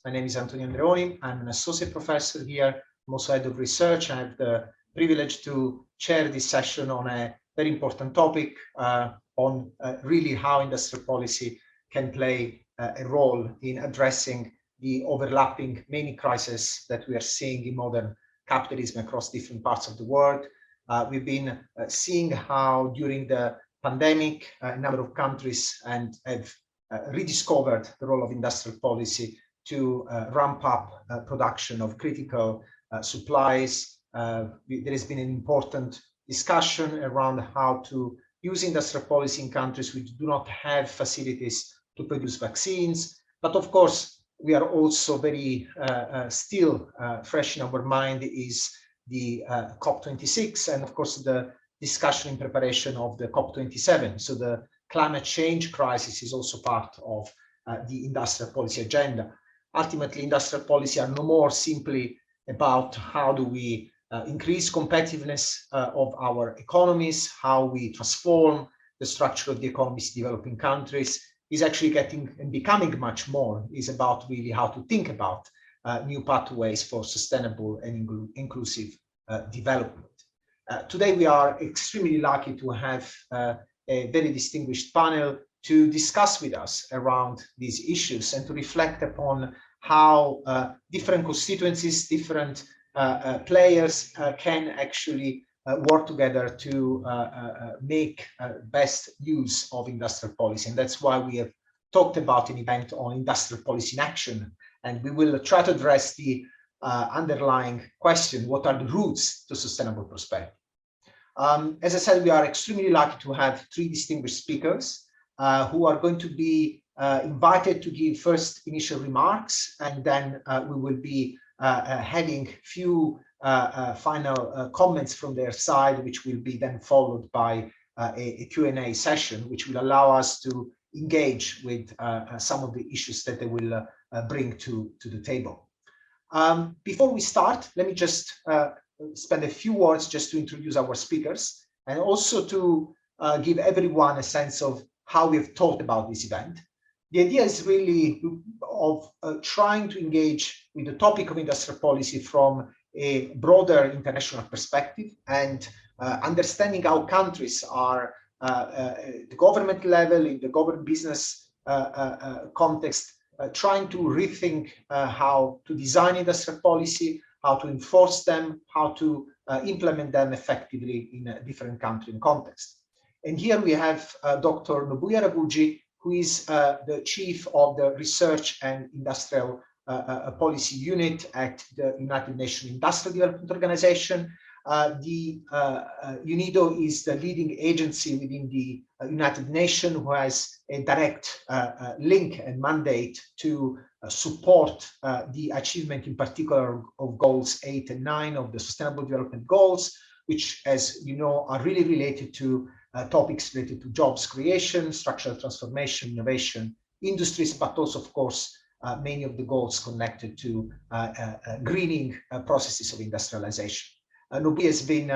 My name is Andreoni. I'm an associate professor here. I'm also head of research. I have the privilege to chair this session on a very important topic on really how industrial policy can play a role in addressing the overlapping many crises that we are seeing in modern capitalism across different parts of the world. We've been seeing how during the pandemic, a number of countries have rediscovered the role of industrial policy to ramp up production of critical supplies. There has been an important discussion around how to use industrial policy in countries which do not have facilities to produce vaccines. But of course, we are also very still fresh in our mind is the COP26 and of course the discussion in preparation of the COP27. So the climate change crisis is also part of the industrial policy agenda. Ultimately, industrial policy are no more simply about how do we increase competitiveness of our economies, how we transform the structure of the economies in developing countries, is actually getting and becoming much more, is about really how to think about new pathways for sustainable and inclusive development. Today, we are extremely lucky to have a very distinguished panel to discuss with us around these issues and to reflect upon how different constituencies, different players can actually work together to make best use of industrial policy. And that's why we have talked about an event on industrial policy in action. And we will try to address the underlying question, what are the roots to sustainable prosperity? As I said, we are extremely lucky to have three distinguished speakers who are going to be invited to give first initial remarks, and then we will be having few final comments from their side, which will be then followed by a Q&A session, which will allow us to engage with some of the issues that they will bring to the table. Before we start, let me just spend a few words just to introduce our speakers and also to give everyone a sense of how we've thought about this event. The idea is really of trying to engage with the topic of industrial policy from a broader international perspective and understanding how countries are at the government level, in the government business context, trying to rethink how to design industrial policy, how to enforce them, how to implement them effectively in a different country and context. And here we have Dr. Nobuya Haraguchi, who is the chief of the Research and Industrial Policy Unit at the United Nations Industrial Development Organization. The UNIDO is the leading agency within the United Nations who has a direct link and mandate to support the achievement in particular of goals 8 and 9 of the Sustainable Development Goals, which, as you know, are really related to topics related to jobs creation, structural transformation, innovation, industries, but also, of course, many of the goals connected to greening processes of industrialization. Nobuya has been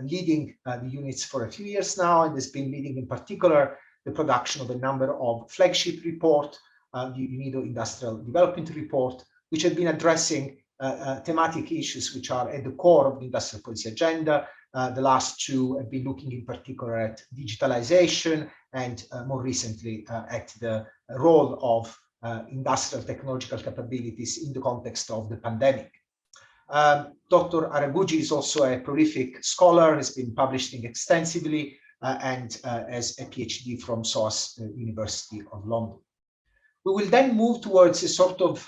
leading the units for a few years now and has been leading in particular the production of a number of flagship reports, the UNIDO Industrial Development Report, which have been addressing thematic issues which are at the core of the industrial policy agenda. The last two have been looking in particular at digitalization and more recently at the role of industrial technological capabilities in the context of the pandemic. Dr. Haraguchi is also a prolific scholar, has been publishing extensively and has a PhD from SOAS University of London. We will then move towards a sort of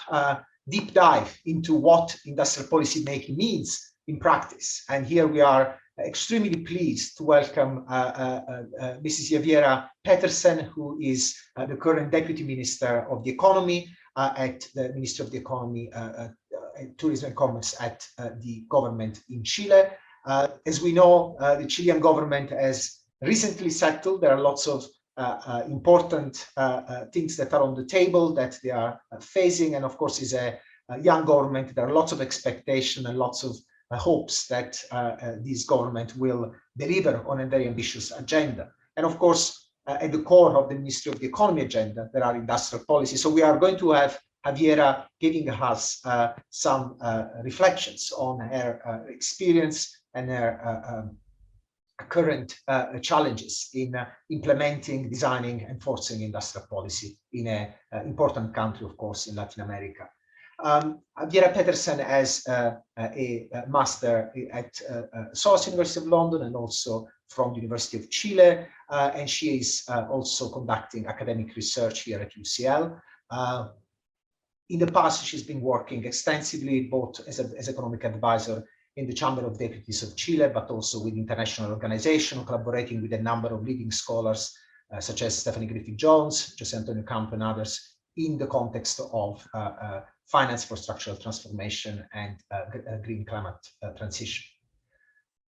deep dive into what industrial policy making means in practice. And here we are extremely pleased to welcome Mrs. Javiera Petersen, who is the current Deputy Minister of the Economy at the Ministry of the Economy, Tourism and Commerce at the government in Chile. As we know, the Chilean government has recently settled. There are lots of important things that are on the table that they are facing. And of course, is a young government. There are lots of expectation and lots of hopes that this government will deliver on a very ambitious agenda. And of course, at the core of the Ministry of the Economy agenda, there are industrial policies. So we are going to have Javiera giving us some reflections on her experience and her current challenges in implementing, designing, and enforcing industrial policy in an important country, of course, in Latin America. Javiera Petersen has a master at SOAS University of London and also from the University of Chile, and she is also conducting academic research here at UCL. In the past, she's been working extensively both as an economic advisor in the Chamber of Deputies of Chile, but also with international organizations, collaborating with a number of leading scholars, such as Stephanie Griffith-Jones, Jose Antonio Campo, and others, in the context of finance for structural transformation and green climate transition.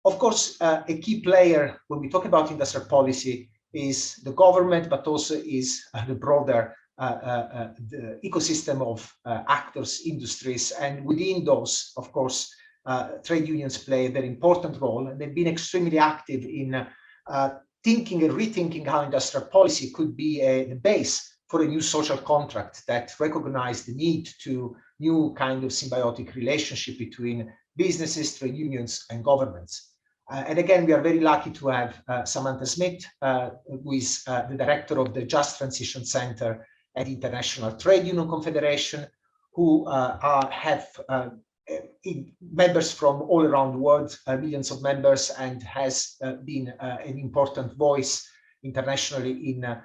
Of course, a key player when we talk about industrial policy is the government, but also is the broader the ecosystem of actors, industries, and within those, of course, trade unions play a very important role, and they've been extremely active in thinking and rethinking how industrial policy could be the base for a new social contract that recognizes the need to new kind of symbiotic relationship between businesses, trade unions, and governments. And again, we are very lucky to have Samantha Smith, who is the director of the Just Transition Center at the International Trade Union Confederation, who have members from all around the world, millions of members, and has been an important voice internationally in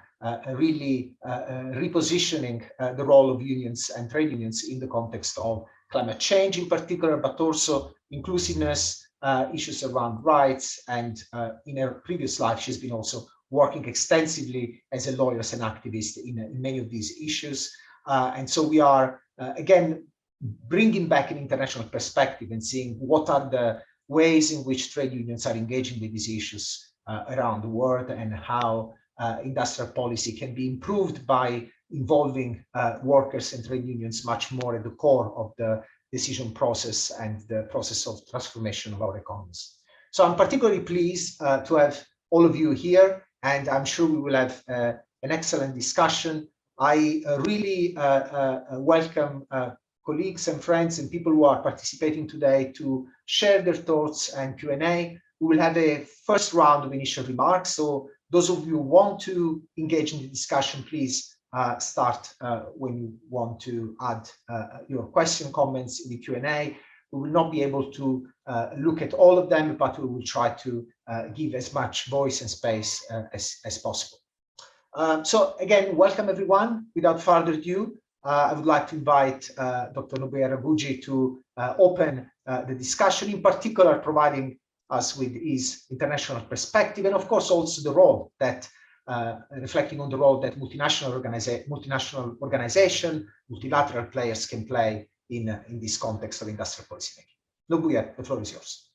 really repositioning the role of unions and trade unions in the context of climate change in particular, but also inclusiveness, issues around rights. And in her previous life, she's been also working extensively as a lawyer and activist in many of these issues. And so we are, again, bringing back an international perspective and seeing what are the ways in which trade unions are engaging with these issues around the world, and how industrial policy can be improved by involving workers and trade unions much more at the core of the decision process and the process of transformation of our economies. So I'm particularly pleased to have all of you here, and I'm sure we will have an excellent discussion. I really welcome colleagues and friends and people who are participating today to share their thoughts and Q&A. We will have a first round of initial remarks. So those of you who want to engage in the discussion, please start when you want to add your question, comments in the Q&A. We will not be able to look at all of them, but we will try to give as much voice and space as possible. So again, welcome everyone. Without further ado, I would like to invite Dr. Nobuya Haraguchi to open the discussion, in particular providing us with his international perspective, and of course also the role that, reflecting on the role that multinational organization, multilateral players can play in this context of industrial policy making. Nobuya, the floor is yours.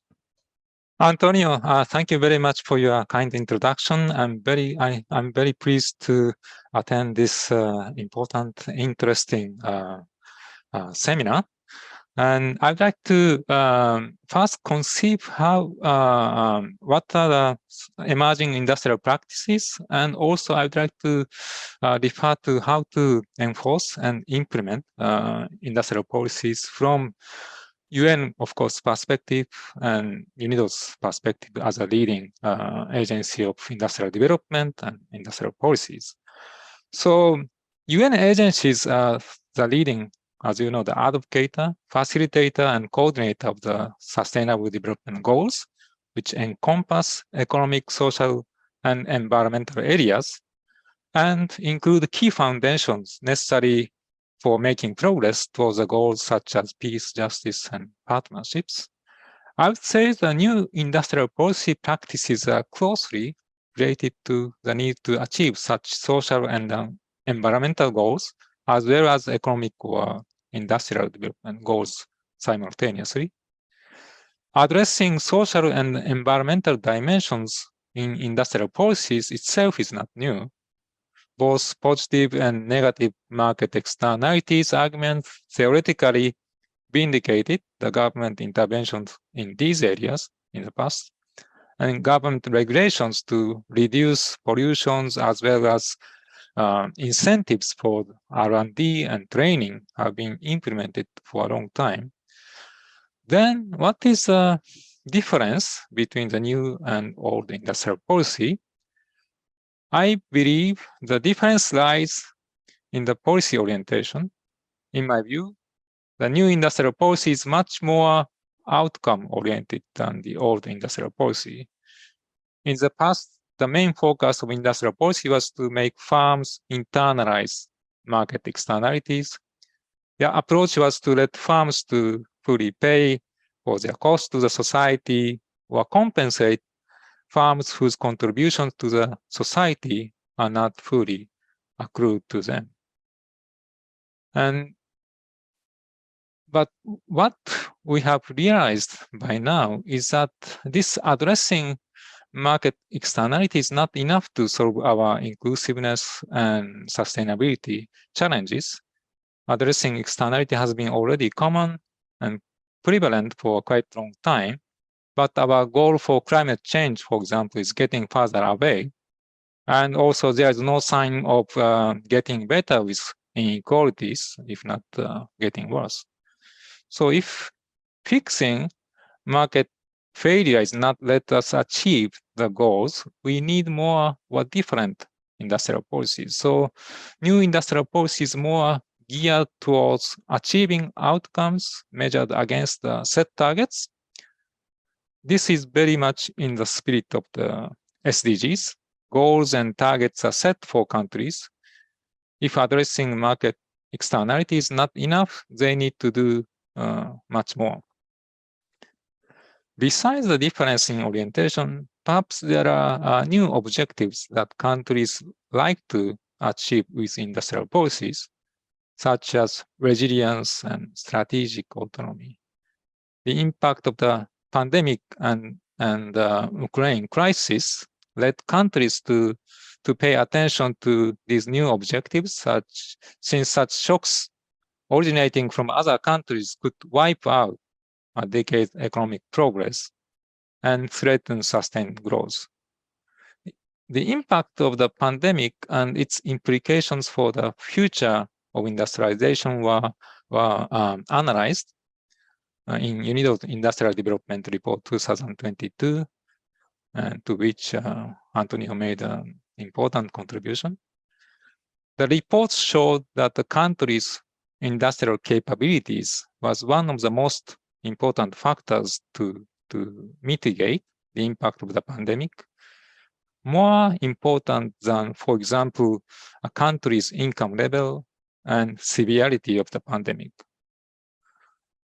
Antonio, thank you very much for your kind introduction. I'm very pleased to attend this important, interesting seminar. And I'd like to first conceive how what are the emerging industrial practices, and also I'd like to refer to how to enforce and implement industrial policies from UN, of course, perspective, and UNIDO's perspective as a leading agency of industrial development and industrial policies. So UN agencies are the leading, as you know, the advocator, facilitator, and coordinator of the Sustainable Development Goals, which encompass economic, social, and environmental areas, and include key foundations necessary for making progress towards the goals such as peace, justice, and partnerships. I would say the new industrial policy practices are closely related to the need to achieve such social and environmental goals, as well as economic or industrial development goals simultaneously. Addressing social and environmental dimensions in industrial policies itself is not new. Both positive and negative market externalities arguments theoretically vindicated the government interventions in these areas in the past, and government regulations to reduce pollutions as well as incentives for R&D and training have been implemented for a long time, then what is the difference between the new and old industrial policy? I believe the difference lies in the policy orientation. In my view, the new industrial policy is much more outcome-oriented than the old industrial policy. In the past, the main focus of industrial policy was to make firms internalize market externalities. The approach was to let firms to fully pay for their cost to the society or compensate firms whose contributions to the society are not fully accrued to them. But what we have realized by now is that this addressing market externality is not enough to solve our inclusiveness and sustainability challenges. Addressing externality has been already common and prevalent for quite a long time, but our goal for climate change, for example, is getting further away. And also there is no sign of getting better with inequalities, if not getting worse. So if fixing market failure is not let us achieve the goals, we need more or different industrial policies. So new industrial policy is more geared towards achieving outcomes measured against the set targets. This is very much in the spirit of the SDGs. Goals and targets are set for countries. If addressing market externality is not enough, they need to do much more. Besides the difference in orientation, perhaps there are new objectives that countries like to achieve with industrial policies, such as resilience and strategic autonomy. The impact of the pandemic and the Ukraine crisis led countries to pay attention to these new objectives, since such shocks originating from other countries could wipe out a decade's economic progress and threaten sustained growth. The impact of the pandemic and its implications for the future of industrialization were analyzed in UNIDO Industrial Development Report 2022, and to which Antonio made an important contribution. The reports showed that the country's industrial capabilities was one of the most important factors to mitigate the impact of the pandemic, more important than, for example, a country's income level and severity of the pandemic.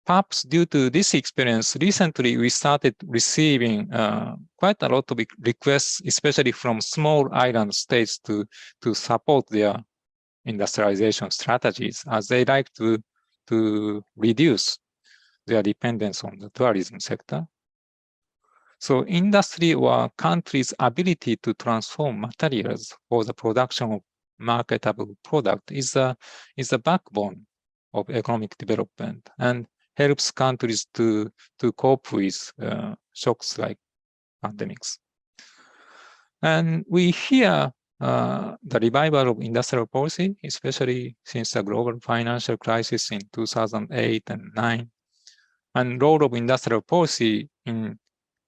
Perhaps due to this experience, recently we started receiving quite a lot of requests, especially from small island states to support their industrialization strategies, as they like to reduce their dependence on the tourism sector. So industry or country's ability to transform materials for the production of marketable product is the backbone of economic development and helps countries to cope with shocks like pandemics. And we hear the revival of industrial policy, especially since the global financial crisis in 2008 and 2009, and role of industrial policy in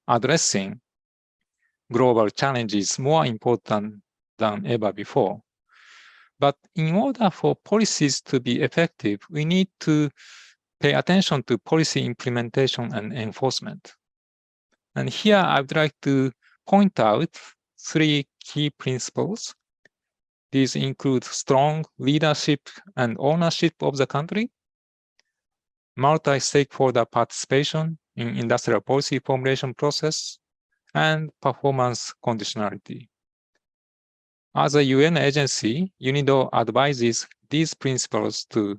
addressing global challenges more important than ever before. But in order for policies to be effective, we need to pay attention to policy implementation and enforcement. And here I would like to point out 3 key principles. These include strong leadership and ownership of the country, multi-stakeholder participation in industrial policy formulation process, and performance conditionality. As a UN agency, UNIDO advises these principles to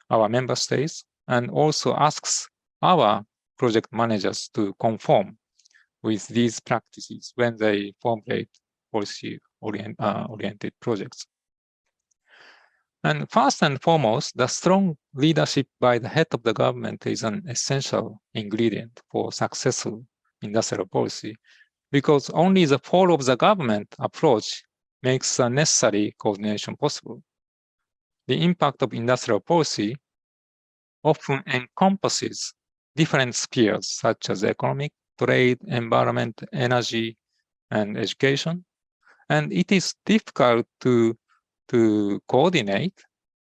our member states and also asks our project managers to conform with these practices when they formulate policy-oriented projects. And first and foremost, the strong leadership by the head of the government is an essential ingredient for successful industrial policy, because only the fall of the government approach makes the necessary coordination possible. The impact of industrial policy often encompasses different spheres such as economic, trade, environment, energy, and education. And it is difficult to coordinate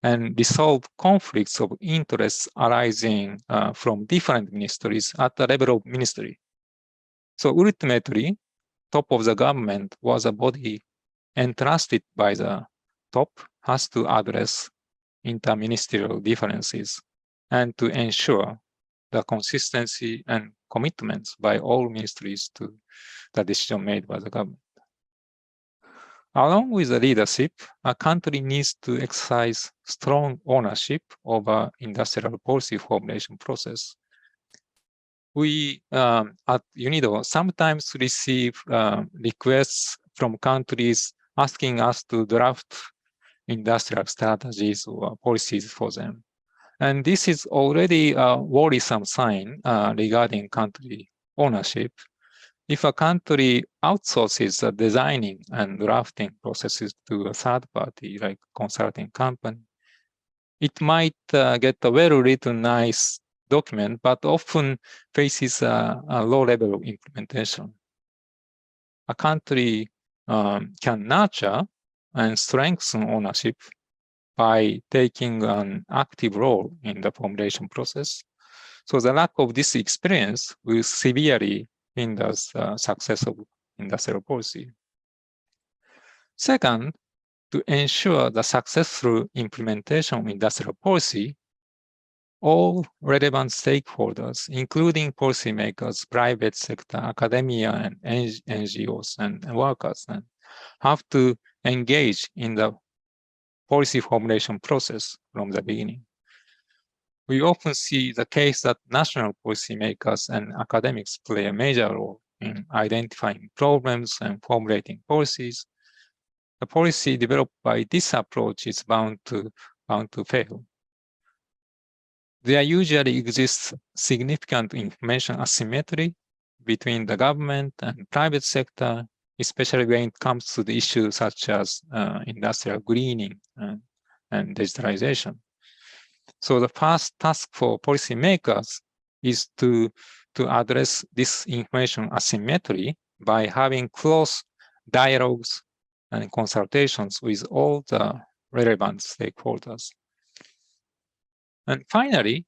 and resolve conflicts of interests arising from different ministries at the level of ministry. So ultimately, top of the government was a body entrusted by the top has to address interministerial differences and to ensure the consistency and commitments by all ministries to the decision made by the government. Along with the leadership, a country needs to exercise strong ownership over industrial policy formulation process. We at UNIDO sometimes receive requests from countries asking us to draft industrial strategies or policies for them. And this is already a worrisome sign regarding country ownership. If a country outsources the designing and drafting processes to a third party, like consulting company, it might get a well-written, nice document, but often faces a low level of implementation. A country can nurture and strengthen ownership by taking an active role in the formulation process. So the lack of this experience will severely hinder the success of industrial policy. Second, to ensure the successful implementation of industrial policy, all relevant stakeholders, including policymakers, private sector, academia, and NGOs and workers, have to engage in the policy formulation process from the beginning. We often see the case that national policymakers and academics play a major role in identifying problems and formulating policies. The policy developed by this approach is bound to fail. There usually exists significant information asymmetry between the government and private sector, especially when it comes to the issues such as industrial greening and digitalization. So the first task for policymakers is to address this information asymmetry by having close dialogues and consultations with all the relevant stakeholders. And finally,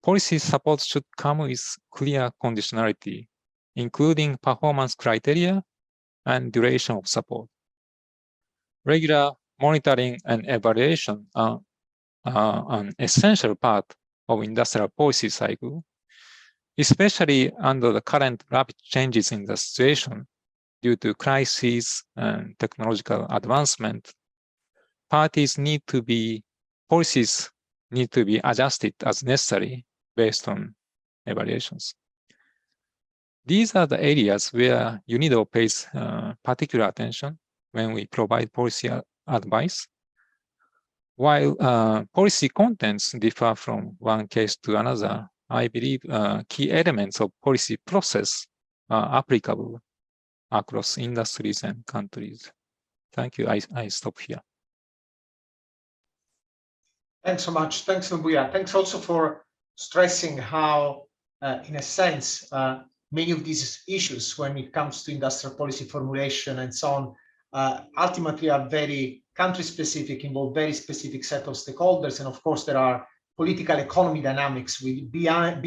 policy support should come with clear conditionality, including performance criteria and duration of support. Regular monitoring and evaluation are an essential part of industrial policy cycle, especially under the current rapid changes in the situation due to crises and technological advancement. Policies need to be adjusted as necessary based on evaluations. These are the areas where UNIDO pays particular attention when we provide policy advice. While policy contents differ from one case to another, I believe key elements of policy process are applicable across industries and countries. Thank you. I stop here. Thanks so much. Thanks, Nobuya. Thanks also for stressing how, in a sense, many of these issues when it comes to industrial policy formulation and so on, ultimately are very country-specific, involve very specific set of stakeholders. And of course, there are political economy dynamics beyond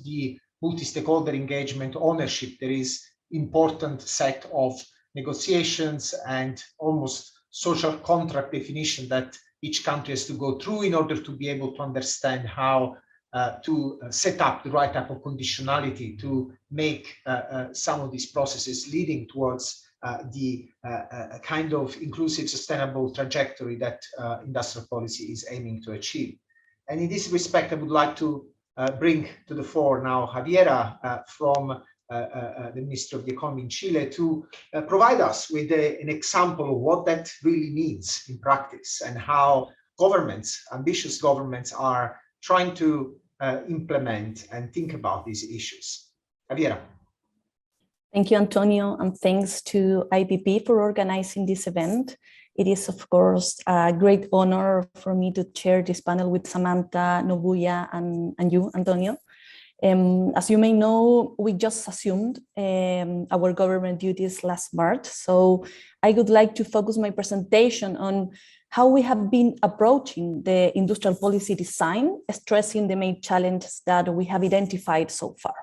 the multi-stakeholder engagement ownership. There is important set of negotiations and almost social contract definition that each country has to go through in order to be able to understand how to set up the right type of conditionality to make some of these processes leading towards the kind of inclusive, sustainable trajectory that industrial policy is aiming to achieve. And in this respect, I would like to bring to the fore now Javiera from the Ministry of the Economy in Chile to provide us with an example of what that really means in practice and how governments, ambitious governments, are trying to implement and think about these issues. Javiera. Thank you, Antonio, and thanks to IIPP for organizing this event. It is, of course, a great honor for me to chair this panel with Samantha, Nobuya, and you, Antonio. As you may know, we just assumed our government duties last March. So I would like to focus my presentation on how we have been approaching the industrial policy design, stressing the main challenges that we have identified so far.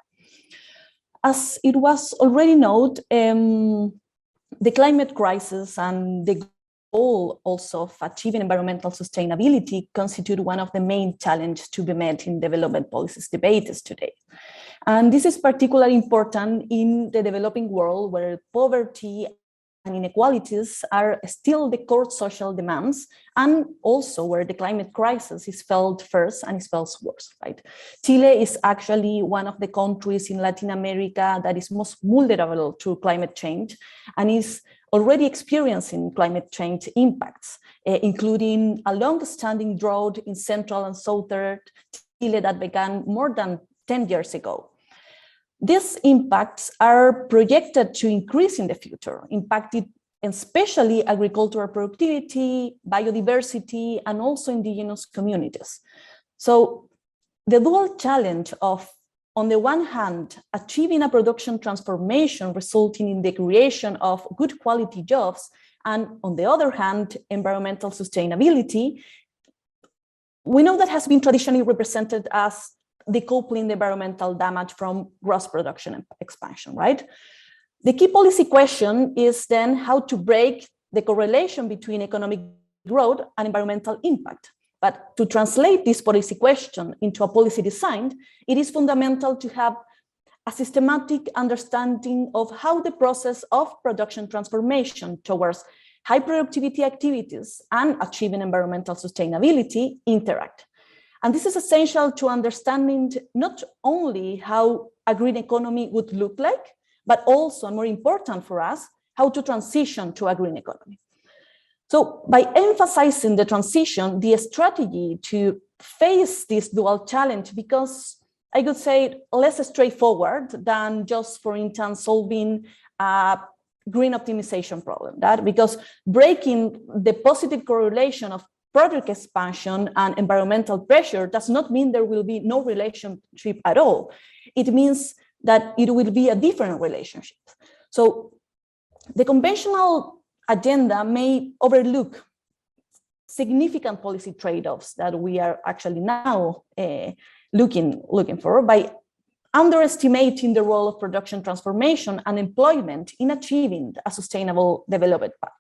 As it was already noted, the climate crisis and the goal also of achieving environmental sustainability constitute one of the main challenges to be met in development policies debates today. And this is particularly important in the developing world where poverty and inequalities are still the core social demands, and also where the climate crisis is felt first and is felt worse, right? Chile is actually one of the countries in Latin America that is most vulnerable to climate change and is already experiencing climate change impacts, including a long-standing drought in central and southern Chile that began more than 10 years ago. These impacts are projected to increase in the future, impacting especially agricultural productivity, biodiversity, and also indigenous communities. So the dual challenge of, on the one hand, achieving a production transformation resulting in the creation of good quality jobs, and on the other hand, environmental sustainability, we know that has been traditionally represented as decoupling the environmental damage from gross production and expansion, right? The key policy question is then how to break the correlation between economic growth and environmental impact. But to translate this policy question into a policy design, it is fundamental to have a systematic understanding of how the process of production transformation towards high productivity activities and achieving environmental sustainability interact. And this is essential to understanding not only how a green economy would look like, but also, and more important for us, how to transition to a green economy. So by emphasizing the transition, the strategy to face this dual challenge, because I could say less straightforward than just, for instance, solving a green optimization problem, that because breaking the positive correlation of product expansion and environmental pressure does not mean there will be no relationship at all. It means that it will be a different relationship. So the conventional agenda may overlook significant policy trade-offs that we are actually now looking for by underestimating the role of production transformation and employment in achieving a sustainable development path.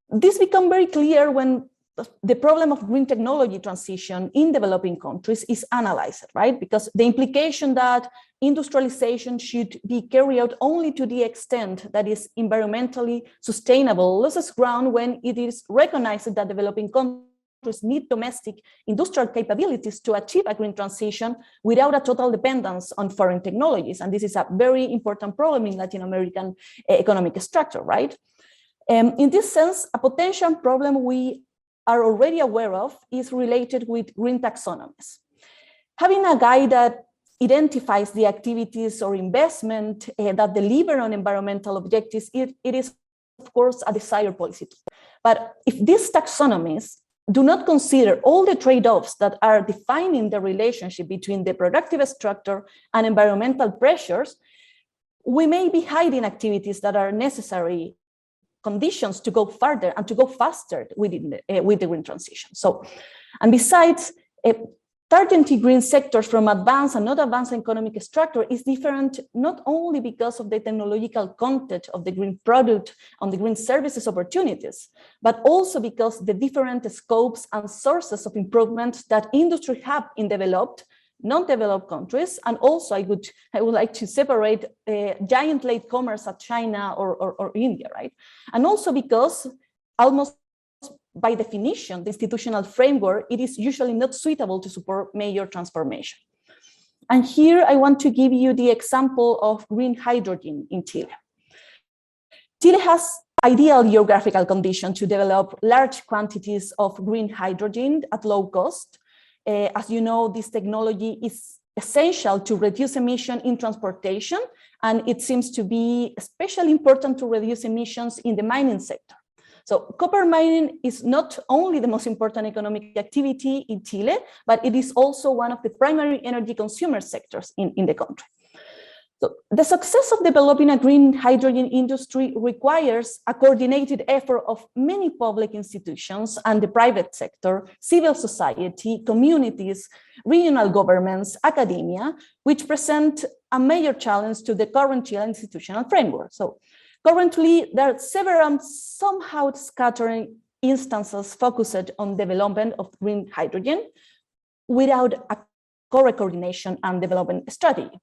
This becomes very clear when the problem of green technology transition in developing countries is analyzed, right? Because the implication that industrialization should be carried out only to the extent that is environmentally sustainable loses ground when it is recognized that developing countries need domestic industrial capabilities to achieve a green transition without a total dependence on foreign technologies. And this is a very important problem in Latin American economic structure, right? In this sense, a potential problem we are already aware of is related with green taxonomies. Having a guide that identifies the activities or investment that deliver on environmental objectives, it is, of course, a desired policy. But if these taxonomies do not consider all the trade-offs that are defining the relationship between the productive structure and environmental pressures, we may be hiding activities that are necessary conditions to go further and to go faster with the green transition. So, and besides, targeting green sectors from advanced and not advanced economic structure is different not only because of the technological content of the green product on the green services opportunities, but also because the different scopes and sources of improvement that industry have in developed, non-developed countries, and also I would like to separate giant latecomers at China or India, right? And also because almost by definition, the institutional framework, it is usually not suitable to support major transformation. And here I want to give you the example of green hydrogen in Chile. Chile has ideal geographical conditions to develop large quantities of green hydrogen at low cost. As you know, this technology is essential to reduce emission in transportation, and it seems to be especially important to reduce emissions in the mining sector. So copper mining is not only the most important economic activity in Chile, but it is also one of the primary energy consumer sectors in the country. So the success of developing a green hydrogen industry requires a coordinated effort of many public institutions and the private sector, civil society, communities, regional governments, academia, which present a major challenge to the current Chilean institutional framework. So currently, there are several somehow scattering instances focused on development of green hydrogen without a correct coordination and development strategy.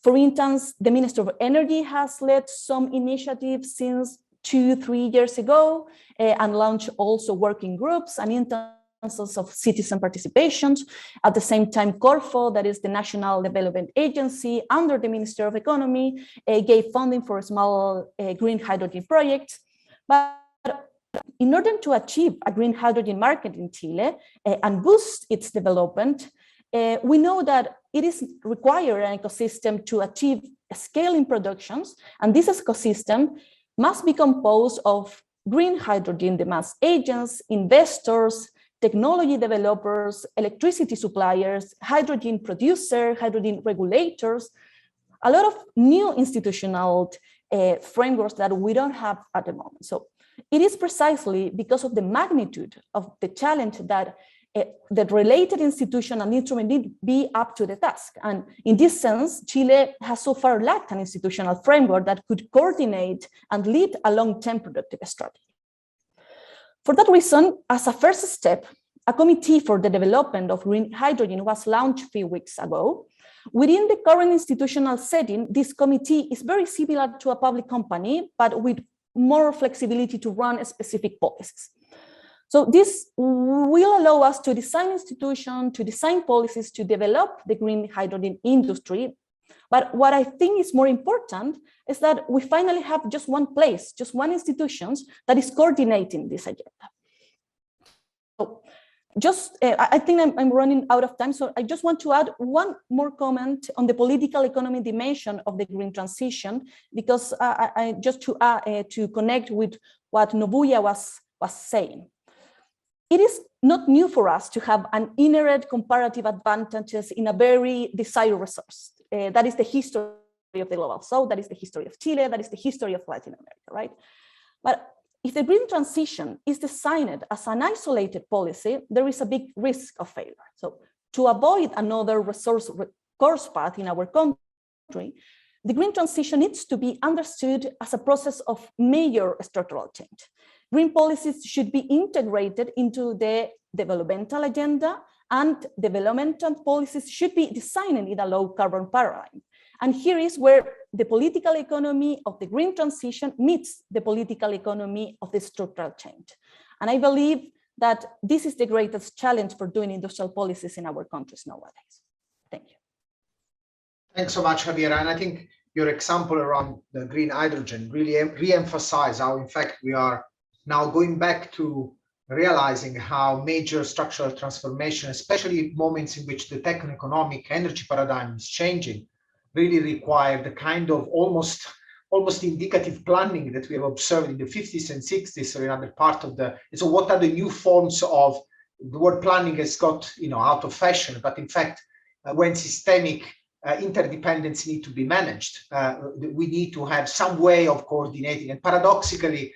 For instance, the Minister of Energy has led some initiatives since 2-3 years ago and launched also working groups and instances of citizen participations. At the same time, Corfo, that is the National Development Agency under the Minister of Economy, gave funding for small green hydrogen projects. But in order to achieve a green hydrogen market in Chile and boost its development, we know that it is required an ecosystem to achieve scale in productions, and this ecosystem must be composed of green hydrogen demand agents, investors, technology developers, electricity suppliers, hydrogen producers, hydrogen regulators, a lot of new institutional frameworks that we don't have at the moment. So it is precisely because of the magnitude of the challenge that the related institution and instrument need to be up to the task. And in this sense, Chile has so far lacked an institutional framework that could coordinate and lead a long-term productive strategy. For that reason, as a first step, a committee for the development of green hydrogen was launched a few weeks ago. Within the current institutional setting, this committee is very similar to a public company, but with more flexibility to run specific policies. So this will allow us to design institutions, to design policies, to develop the green hydrogen industry. But what I think is more important is that we finally have just one place, just one institution that is coordinating this agenda. So I think I'm running out of time, so I just want to add one more comment on the political economy dimension of the green transition, because I just to connect with what Nobuya was saying. It is not new for us to have an inherent comparative advantages in a very desired resource. That is the history of the global south, that is the history of Chile, that is the history of Latin America, right? But if the green transition is designed as an isolated policy, there is a big risk of failure. So to avoid another resource course path in our country, the green transition needs to be understood as a process of major structural change. Green policies should be integrated into the developmental agenda, and developmental policies should be designed in a low carbon paradigm. And here is where the political economy of the green transition meets the political economy of the structural change. And I believe that this is the greatest challenge for doing industrial policies in our countries nowadays. Thank you. Thanks so much, Javiera. And I think your example around the green hydrogen really re-emphasize how, in fact, we are now going back to realizing how major structural transformation, especially moments in which the techno-economic energy paradigm is changing, really require the kind of almost indicative planning that we have observed in the 50s and 60s or in other part of the. So what are the new forms of the word planning has got out of fashion, but in fact, when systemic interdependence need to be managed, we need to have some way of coordinating. And paradoxically,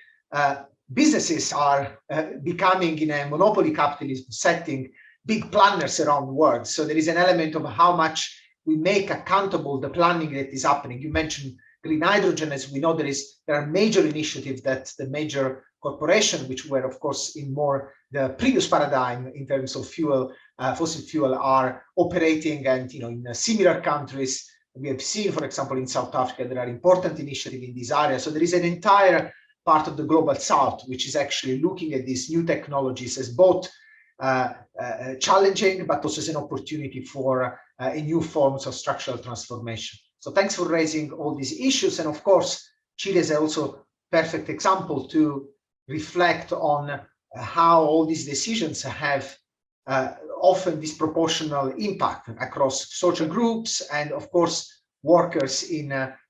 businesses are becoming, in a monopoly capitalism setting, big planners around the world. So there is an element of how much we make accountable the planning that is happening. You mentioned green hydrogen. As we know, there are major initiatives that the major corporations, which were of course in more the previous paradigm in terms of fuel, fossil fuel, are operating. And in similar countries, we have seen, for example, in South Africa, there are important initiatives in this area. So there is an entire part of the global south which is actually looking at these new technologies as both challenging, but also as an opportunity for new forms of structural transformation. So thanks for raising all these issues. And of course, Chile is also perfect example to reflect on how all these decisions have often disproportional impact across social groups, and of course, workers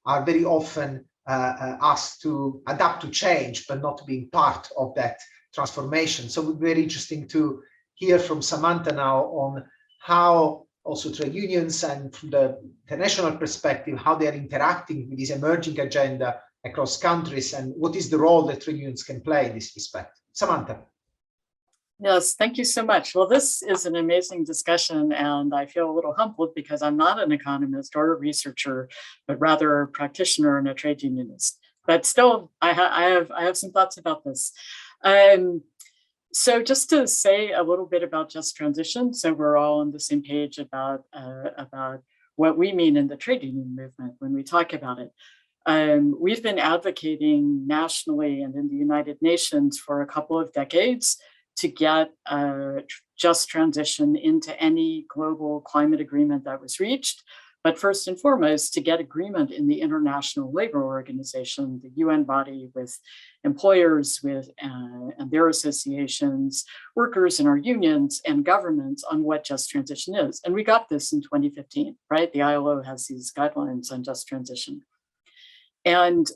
are very often asked to adapt to change, but not being part of that transformation. So it would be very interesting to hear from Samantha now on how also trade unions and from the international perspective, how they are interacting with this emerging agenda across countries, and what is the role that trade unions can play in this respect. Samantha. Yes, thank you so much. Well, this is an amazing discussion, and I feel a little humbled because I'm not an economist or a researcher, but rather a practitioner and a trade unionist. But still, I have some thoughts about this. So just to say a little bit about just transition, so we're all on the same page about what we mean in the trade union movement when we talk about it. We've been advocating nationally and in the United Nations for a couple of decades to get just transition into any global climate agreement that was reached. But first and foremost, to get agreement in the International Labor Organization, the UN body with employers and their associations, workers in our unions, and governments on what just transition is. And we got this in 2015, right? The ILO has these guidelines on just transition. And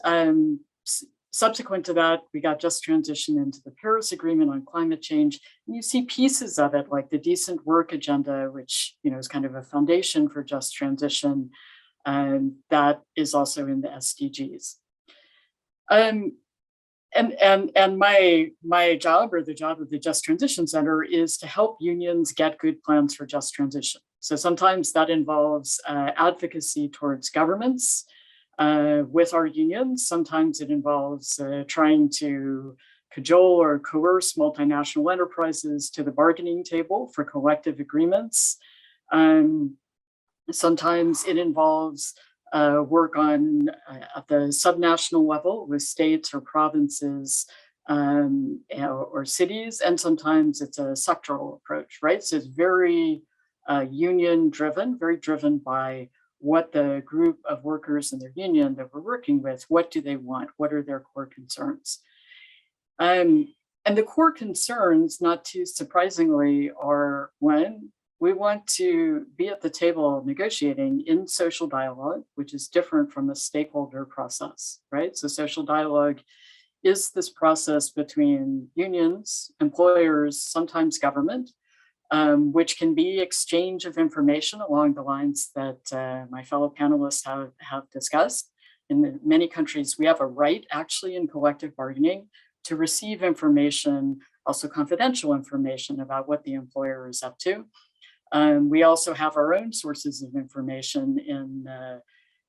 subsequent to that, we got just transition into the Paris Agreement on climate change. And you see pieces of it, like the Decent Work Agenda, which is kind of a foundation for just transition, that is also in the SDGs. And my job, or the job of the Just Transition Center, is to help unions get good plans for just transition. So sometimes that involves advocacy towards governments, with our unions. Sometimes it involves trying to cajole or coerce multinational enterprises to the bargaining table for collective agreements. Sometimes it involves work on at the subnational level with states or provinces or cities, and sometimes it's a sectoral approach, right? So it's very union driven, very driven by what the group of workers in their union that we're working with, what do they want? What are their core concerns? And the core concerns, not too surprisingly, are one, we want to be at the table negotiating in social dialogue, which is different from a stakeholder process, right? So social dialogue is this process between unions, employers, sometimes government, which can be exchange of information along the lines that my fellow panelists have discussed. In many countries, we have a right actually in collective bargaining to receive information, also confidential information about what the employer is up to. We also have our own sources of information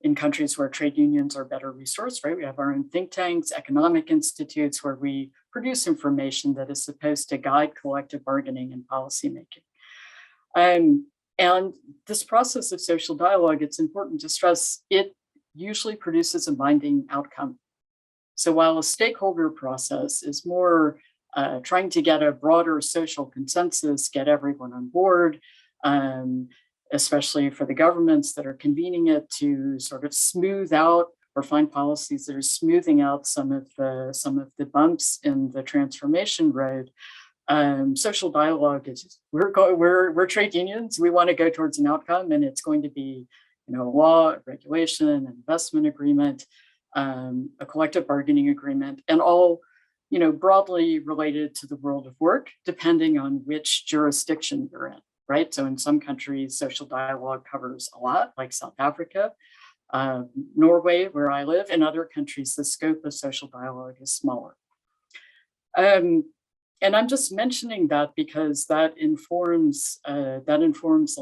in countries where trade unions are better resourced, right? We have our own think tanks, economic institutes, where we produce information that is supposed to guide collective bargaining and policymaking. And this process of social dialogue, it's important to stress, it usually produces a binding outcome. So while a stakeholder process is more trying to get a broader social consensus, get everyone on board, especially for the governments that are convening it to sort of smooth out or find policies that are smoothing out some of the bumps in the transformation road. Social dialogue is we're trade unions. We want to go towards an outcome, and it's going to be law, regulation, investment agreement, a collective bargaining agreement, and all broadly related to the world of work, depending on which jurisdiction you're in. Right. So in some countries, social dialogue covers a lot, like South Africa, Norway, where I live. In other countries, the scope of social dialogue is smaller. And I'm just mentioning that because that informs a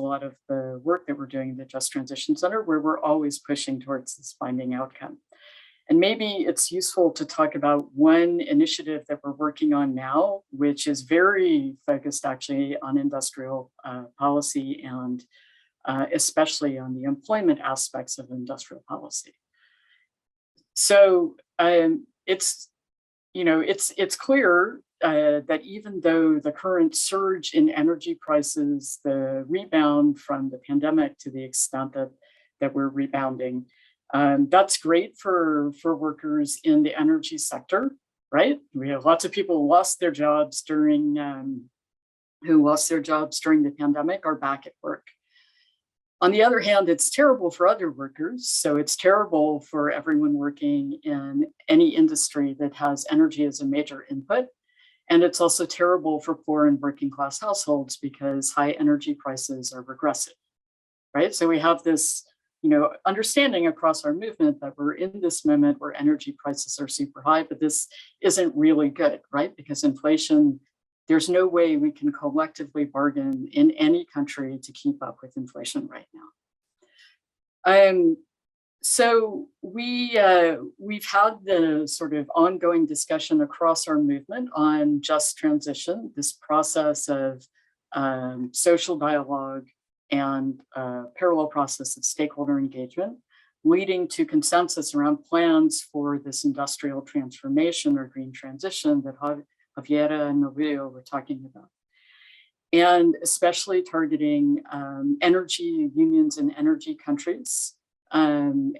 lot of the work that we're doing at the Just Transition Center, where we're always pushing towards this binding outcome. And maybe it's useful to talk about one initiative that we're working on now, which is very focused actually on industrial policy and especially on the employment aspects of industrial policy. So it's clear that even though the current surge in energy prices, the rebound from the pandemic to the extent that we're rebounding, that's great for workers in the energy sector, right? We have lots of people who lost their jobs during who lost their jobs during the pandemic are back at work. On the other hand, it's terrible for other workers. So it's terrible for everyone working in any industry that has energy as a major input. And it's also terrible for poor and working class households because high energy prices are regressive, right? So we have this, understanding across our movement that we're in this moment where energy prices are super high, but this isn't really good, right? Because inflation, there's no way we can collectively bargain in any country to keep up with inflation right now. So we've had the sort of ongoing discussion across our movement on just transition, this process of social dialogue and parallel process of stakeholder engagement, leading to consensus around plans for this industrial transformation or green transition that Javiera and Nobuya were talking about. And especially targeting energy unions in energy countries, and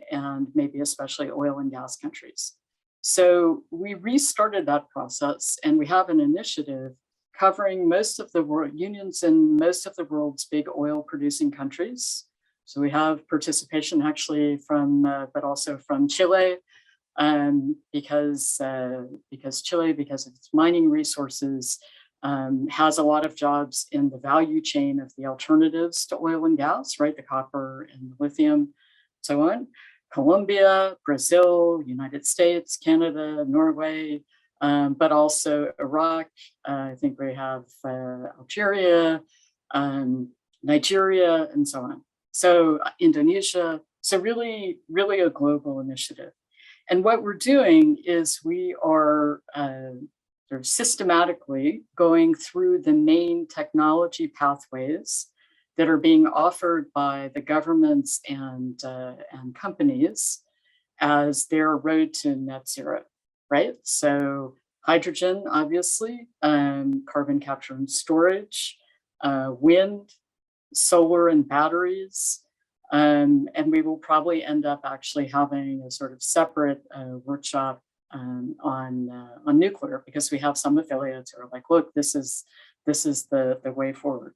maybe especially oil and gas countries. So we restarted that process, and we have an initiative covering most of the world, unions in most of the world's big oil producing countries. So we have participation actually from, but also from Chile, because Chile, because of its mining resources, has a lot of jobs in the value chain of the alternatives to oil and gas, right? The copper and the lithium, so on. Colombia, Brazil, United States, Canada, Norway, but also Iraq. I think we have Algeria, Nigeria, and so on. So Indonesia, so really, really a global initiative. And what we're doing is we are sort of systematically going through the main technology pathways that are being offered by the governments and companies as their road to net zero, right? So hydrogen, obviously, carbon capture and storage, wind, solar and batteries, and we will probably end up actually having a sort of separate workshop on nuclear, because we have some affiliates who are like, look, this is the way forward.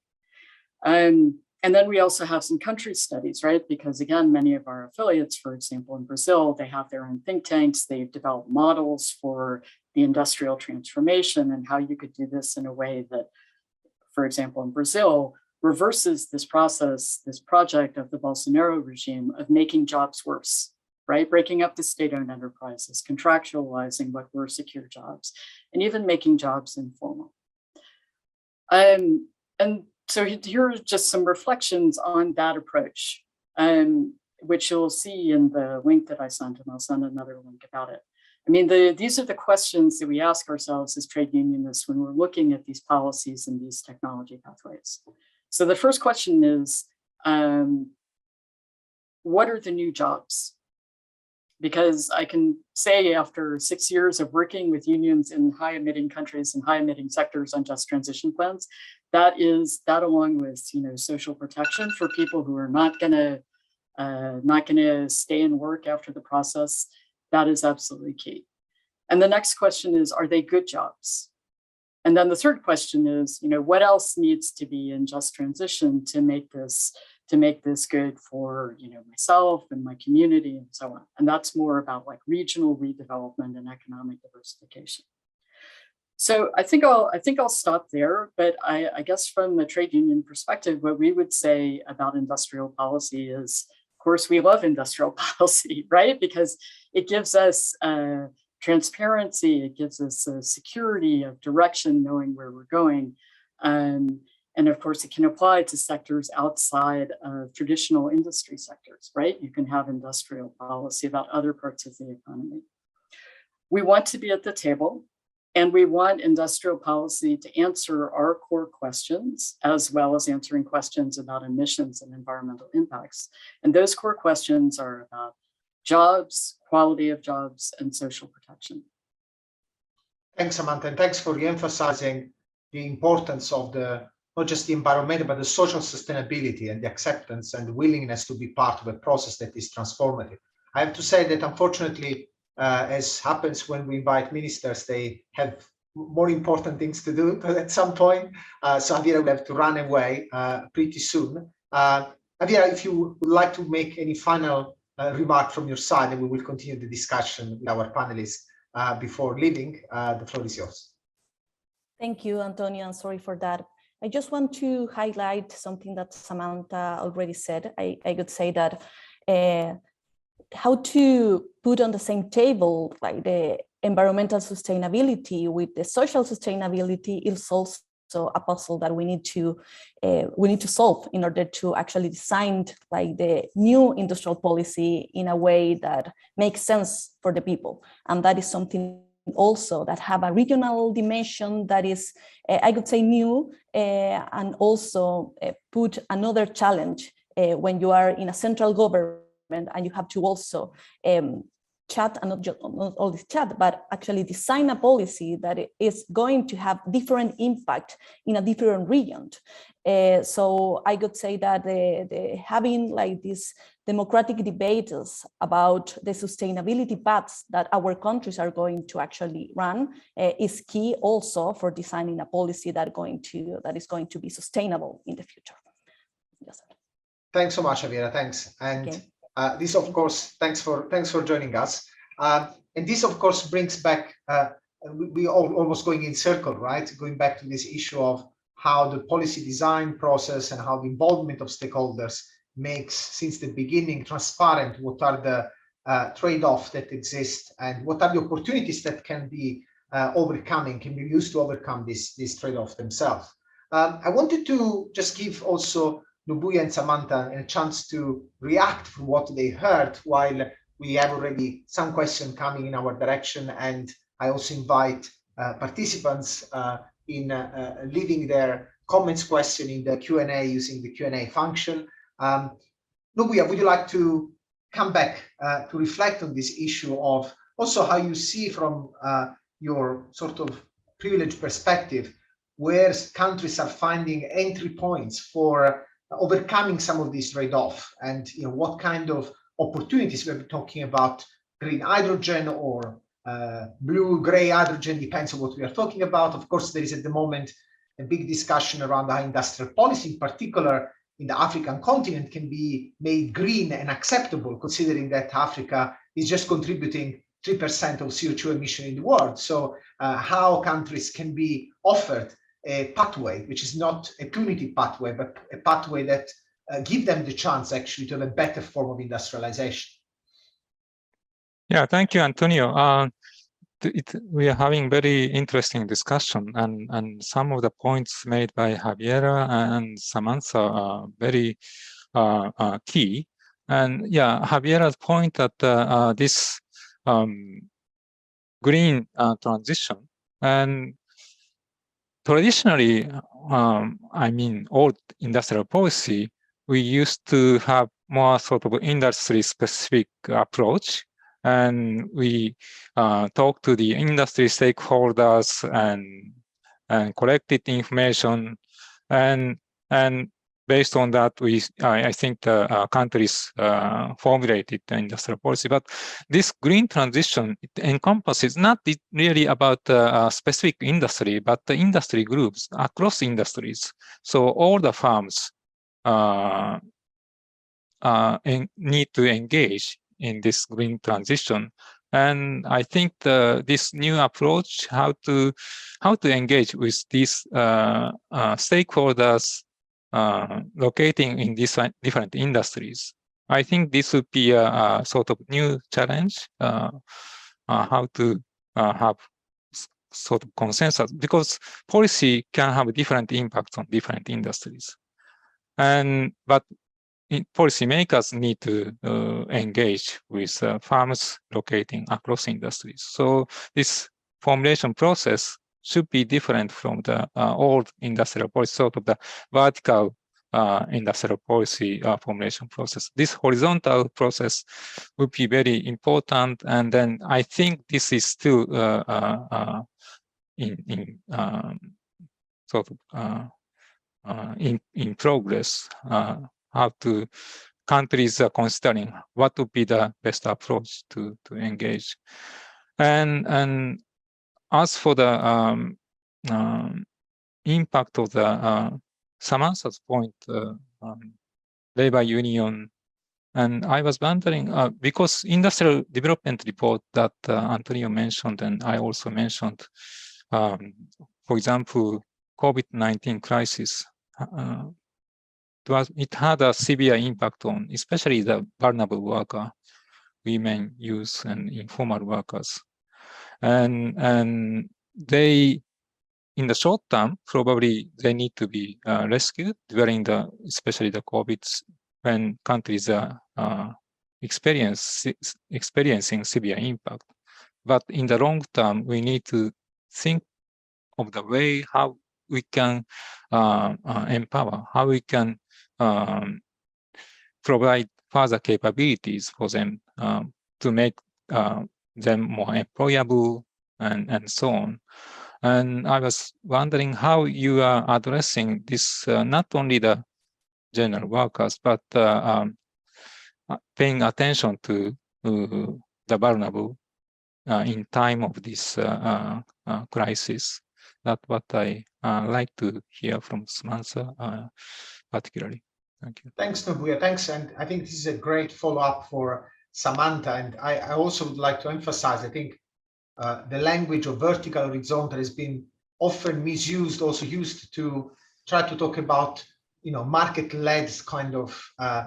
And then we also have some country studies, right? Because again, many of our affiliates, for example, in Brazil, they have their own think tanks. They've developed models for the industrial transformation and how you could do this in a way that, for example, in Brazil, reverses this process, this project of the Bolsonaro regime of making jobs worse, right? Breaking up the state-owned enterprises, contractualizing what were secure jobs, and even making jobs informal. And so here are just some reflections on that approach, which you'll see in the link that I sent, and I'll send another link about it. I mean, these are the questions that we ask ourselves as trade unionists when we're looking at these policies and these technology pathways. So the first question is, what are the new jobs? Because I can say after 6 years of working with unions in high emitting countries and high emitting sectors on just transition plans, that along with social protection for people who are not gonna stay and work after the process, that is absolutely key. And the next question is, are they good jobs? And then the third question is, what else needs to be in just transition to make this good for myself and my community and so on. And that's more about like regional redevelopment and economic diversification. So I think I'll stop there, but I guess from the trade union perspective, what we would say about industrial policy is, of course, we love industrial policy, right? Because it gives us transparency, it gives us a security of direction, knowing where we're going. And of course, it can apply to sectors outside of traditional industry sectors, right? You can have industrial policy about other parts of the economy. We want to be at the table, and we want industrial policy to answer our core questions, as well as answering questions about emissions and environmental impacts. And those core questions are about jobs, quality of jobs, and social protection. Thanks, Samantha, and thanks for emphasizing the importance of not just the environmental, but the social sustainability and the acceptance and the willingness to be part of a process that is transformative. I have to say that unfortunately, as happens when we invite ministers, they have more important things to do at some point. So Javiera will have to run away pretty soon. Javiera, if you would like to make any final remark from your side, and we will continue the discussion with our panelists before leaving, the floor is yours. Thank you, Antonio. I'm sorry for that. I just want to highlight something that Samantha already said. I could say that how to put on the same table like the environmental sustainability with the social sustainability is also a puzzle that we need to solve in order to actually design like the new industrial policy in a way that makes sense for the people, and that is something also that have a regional dimension that is, I could say, new, and also put another challenge when you are in a central government and you have to also chat, and not only chat, but actually design a policy that is going to have different impact in a different region. So I could say that having like these democratic debates about the sustainability paths that our countries are going to actually run is key also for designing a policy that is going to be sustainable in the future. Yes. Thanks so much, Javiera. Thanks. And okay. This, of course, thanks for joining us. And this, of course, brings back, we almost going in circle, right? Going back to this issue of how the policy design process and how the involvement of stakeholders makes, since the beginning, transparent what are the trade-offs that exist and what are the opportunities that can be can be used to overcome this trade-off themselves. I wanted to just give also Nobuya and Samantha a chance to react to what they heard, while we have already some questions coming in our direction, and I also invite participants in leaving their comments question in the Q&A using the Q&A function. Nobuya, would you like to come back to reflect on this issue of also how you see from your sort of privileged perspective where countries are finding entry points for overcoming some of these trade-off, and what kind of opportunities we're talking about? Green hydrogen or blue-gray hydrogen, depends on what we are talking about. Of course, there is at the moment a big discussion around how industrial policy, in particular in the African continent, can be made green and acceptable, considering that Africa is just contributing 3% of CO2 emission in the world. So how countries can be offered a pathway, which is not a punitive pathway, but a pathway that give them the chance actually to have a better form of industrialization. Yeah, thank you, Antonio. We are having very interesting discussion, and some of the points made by Javiera and Samantha are very key. And yeah, Javiera's point that this green transition, and traditionally, I mean, old industrial policy, we used to have more sort of industry-specific approach, and we talk to the industry stakeholders and collected information, and based on that, I think the countries formulated the industrial policy. But this green transition, it encompasses not really about a specific industry, but the industry groups across industries. So all the firms need to engage in this green transition. And I think this new approach, how to engage with these stakeholders locating in these different industries, I think this would be a sort of new challenge, how to have sort of consensus, because policy can have different impacts on different industries. But policymakers need to engage with firms locating across industries. So this formulation process should be different from the old industrial policy, sort of the vertical industrial policy formulation process. This horizontal process would be very important, and then I think this is still in progress. How to countries are considering what would be the best approach to engage, and as for the impact of the Samantha's point, labor union, and I was wondering, because industrial development report that Antonio mentioned, and I also mentioned, for example, COVID-19 crisis, it had a severe impact on especially the vulnerable worker, women, youth, and informal workers. And they, in the short term, probably they need to be rescued during especially the COVID, when countries are experiencing severe impact. But in the long term, we need to think of the way how we can empower, how we can provide further capabilities for them to make them more employable and so on. And I was wondering how you are addressing this, not only the general workers, but paying attention to the vulnerable in time of this crisis. That's what I like to hear from Samantha, particularly. Thank you. Thanks, Nobuya. Thanks. And I think this is a great follow-up for Samantha. And I also would like to emphasize, I think the language of vertical horizontal has been often misused, also used to try to talk about, market-led kind of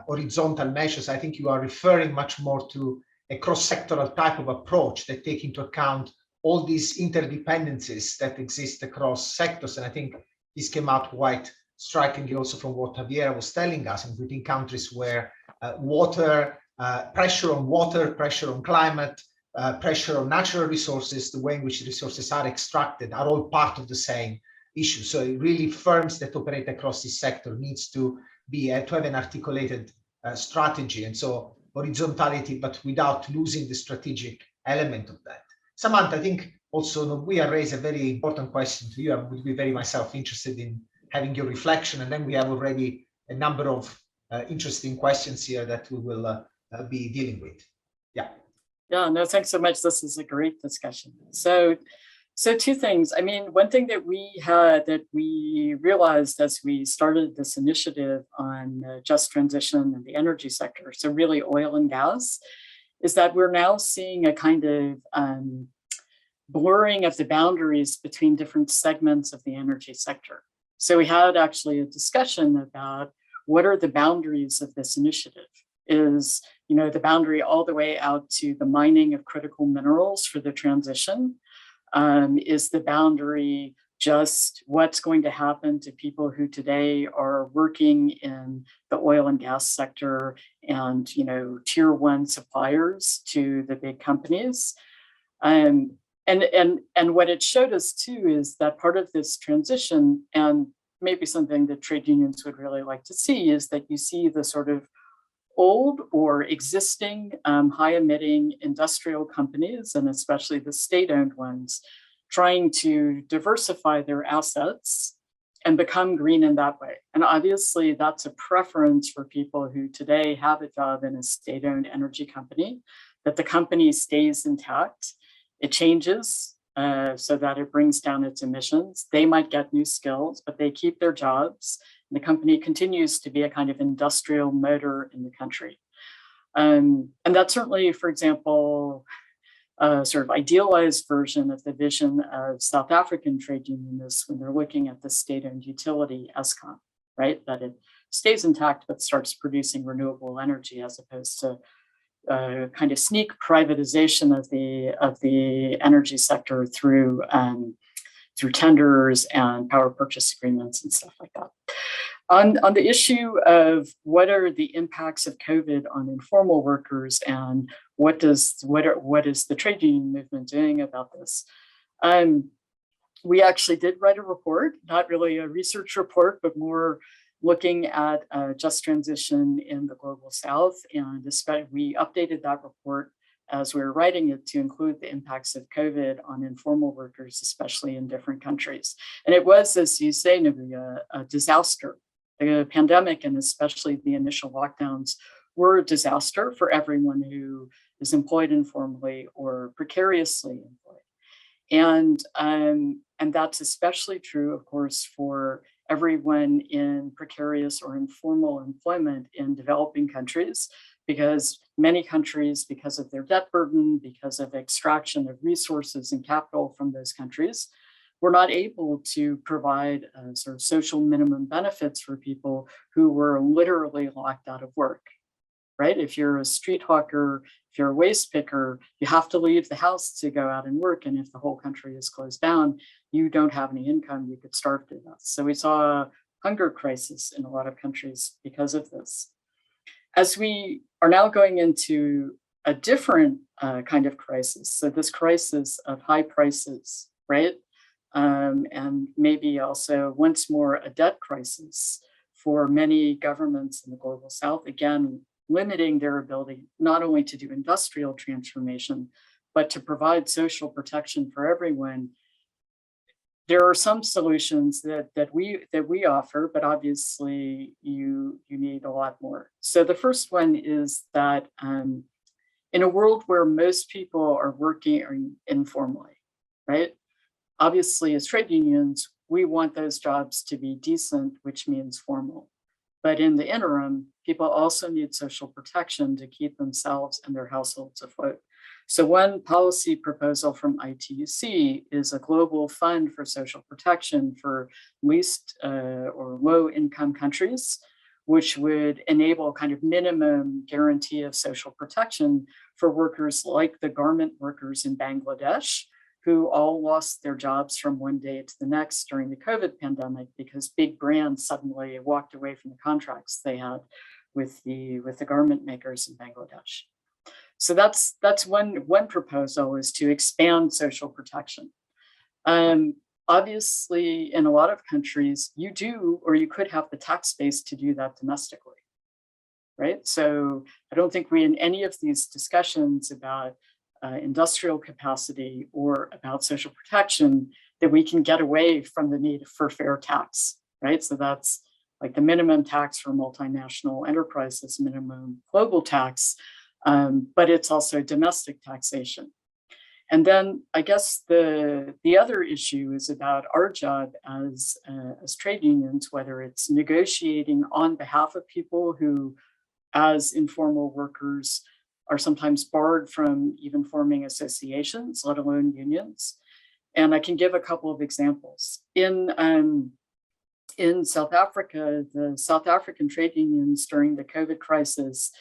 horizontal measures. I think you are referring much more to a cross-sectoral type of approach that take into account all these interdependencies that exist across sectors. And I think this came out quite strikingly also from what Javiera was telling us, including countries where pressure on water, pressure on climate, pressure on natural resources, the way in which resources are extracted are all part of the same issue. So really firms that operate across this sector needs to have an articulated strategy. And so horizontality, but without losing the strategic element of that. Samantha, I think also Nobuya raised a very important question to you. I would be very myself interested in having your reflection. And then we have already a number of interesting questions here that we will be dealing with. Yeah. Yeah, no, thanks so much. This is a great discussion. So two things. I mean, one thing that we realized as we started this initiative on just transition in the energy sector, so really oil and gas, is that we're now seeing a kind of blurring of the boundaries between different segments of the energy sector. So we had actually a discussion about what are the boundaries of this initiative. Is the boundary all the way out to the mining of critical minerals for the transition? Is the boundary just what's going to happen to people who today are working in the oil and gas sector and tier one suppliers to the big companies? And what it showed us too is that part of this transition, and maybe something that trade unions would really like to see, is that you see the sort of old or existing high-emitting industrial companies, and especially the state-owned ones, trying to diversify their assets and become green in that way. And obviously, that's a preference for people who today have a job in a state-owned energy company, that the company stays intact. It changes so that it brings down its emissions. They might get new skills, but they keep their jobs. The company continues to be a kind of industrial motor in the country. And that's certainly, for example, a sort of idealized version of the vision of South African trade unionists when they're looking at the state-owned utility, Eskom, right? That it stays intact, but starts producing renewable energy as opposed to kind of sneak privatization of the energy sector through tenders and power purchase agreements and stuff like that. On the issue of what are the impacts of COVID on informal workers and what is the trade union movement doing about this? We actually did write a report, not really a research report, but more looking at just transition in the global South. And we updated that report as we were writing it to include the impacts of COVID on informal workers, especially in different countries. And it was, as you say, Nobuya, a disaster. The pandemic and especially the initial lockdowns were a disaster for everyone who is employed informally or precariously employed. And that's especially true, of course, for everyone in precarious or informal employment in developing countries, because many countries, because of their debt burden, because of extraction of resources and capital from those countries, were not able to provide sort of social minimum benefits for people who were literally locked out of work, right? If you're a street hawker, if you're a waste picker, you have to leave the house to go out and work. And if the whole country is closed down, you don't have any income, you could starve to death. So we saw a hunger crisis in a lot of countries because of this. As we are now going into a different kind of crisis, so this crisis of high prices, right? And maybe also once more a debt crisis for many governments in the global south, again, limiting their ability not only to do industrial transformation, but to provide social protection for everyone. There are some solutions that we offer, but obviously you need a lot more. So the first one is that in a world where most people are working informally, right? Obviously, as trade unions, we want those jobs to be decent, which means formal. But in the interim, people also need social protection to keep themselves and their households afloat. So one policy proposal from ITUC is a global fund for social protection for least or low income countries, which would enable kind of minimum guarantee of social protection for workers like the garment workers in Bangladesh, who all lost their jobs from one day to the next during the COVID pandemic because big brands suddenly walked away from the contracts they had with the garment makers in Bangladesh. So that's one proposal, is to expand social protection. Obviously, in a lot of countries, you do, or you could have the tax base to do that domestically, right? So I don't think we, in any of these discussions about industrial capacity or about social protection, that we can get away from the need for fair tax, right? So that's like the minimum tax for multinational enterprises, minimum global tax, but it's also domestic taxation. And then I guess the other issue is about our job as trade unions, whether it's negotiating on behalf of people who, as informal workers, are sometimes barred from even forming associations, let alone unions. And I can give a couple of examples. In South Africa, the South African trade unions during the COVID crisis,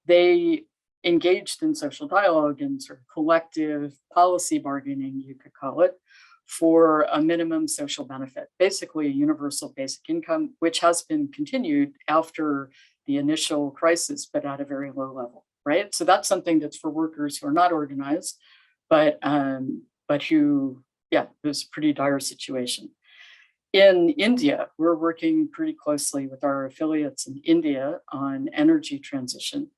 they engaged in social dialogue and sort of collective policy bargaining, you could call it, for a minimum social benefit, basically a universal basic income, which has been continued after the initial crisis, but at a very low level, right? So that's something that's for workers who are not organized, but who, yeah, there's a pretty dire situation. In India, we're working pretty closely with our affiliates in India on energy transition.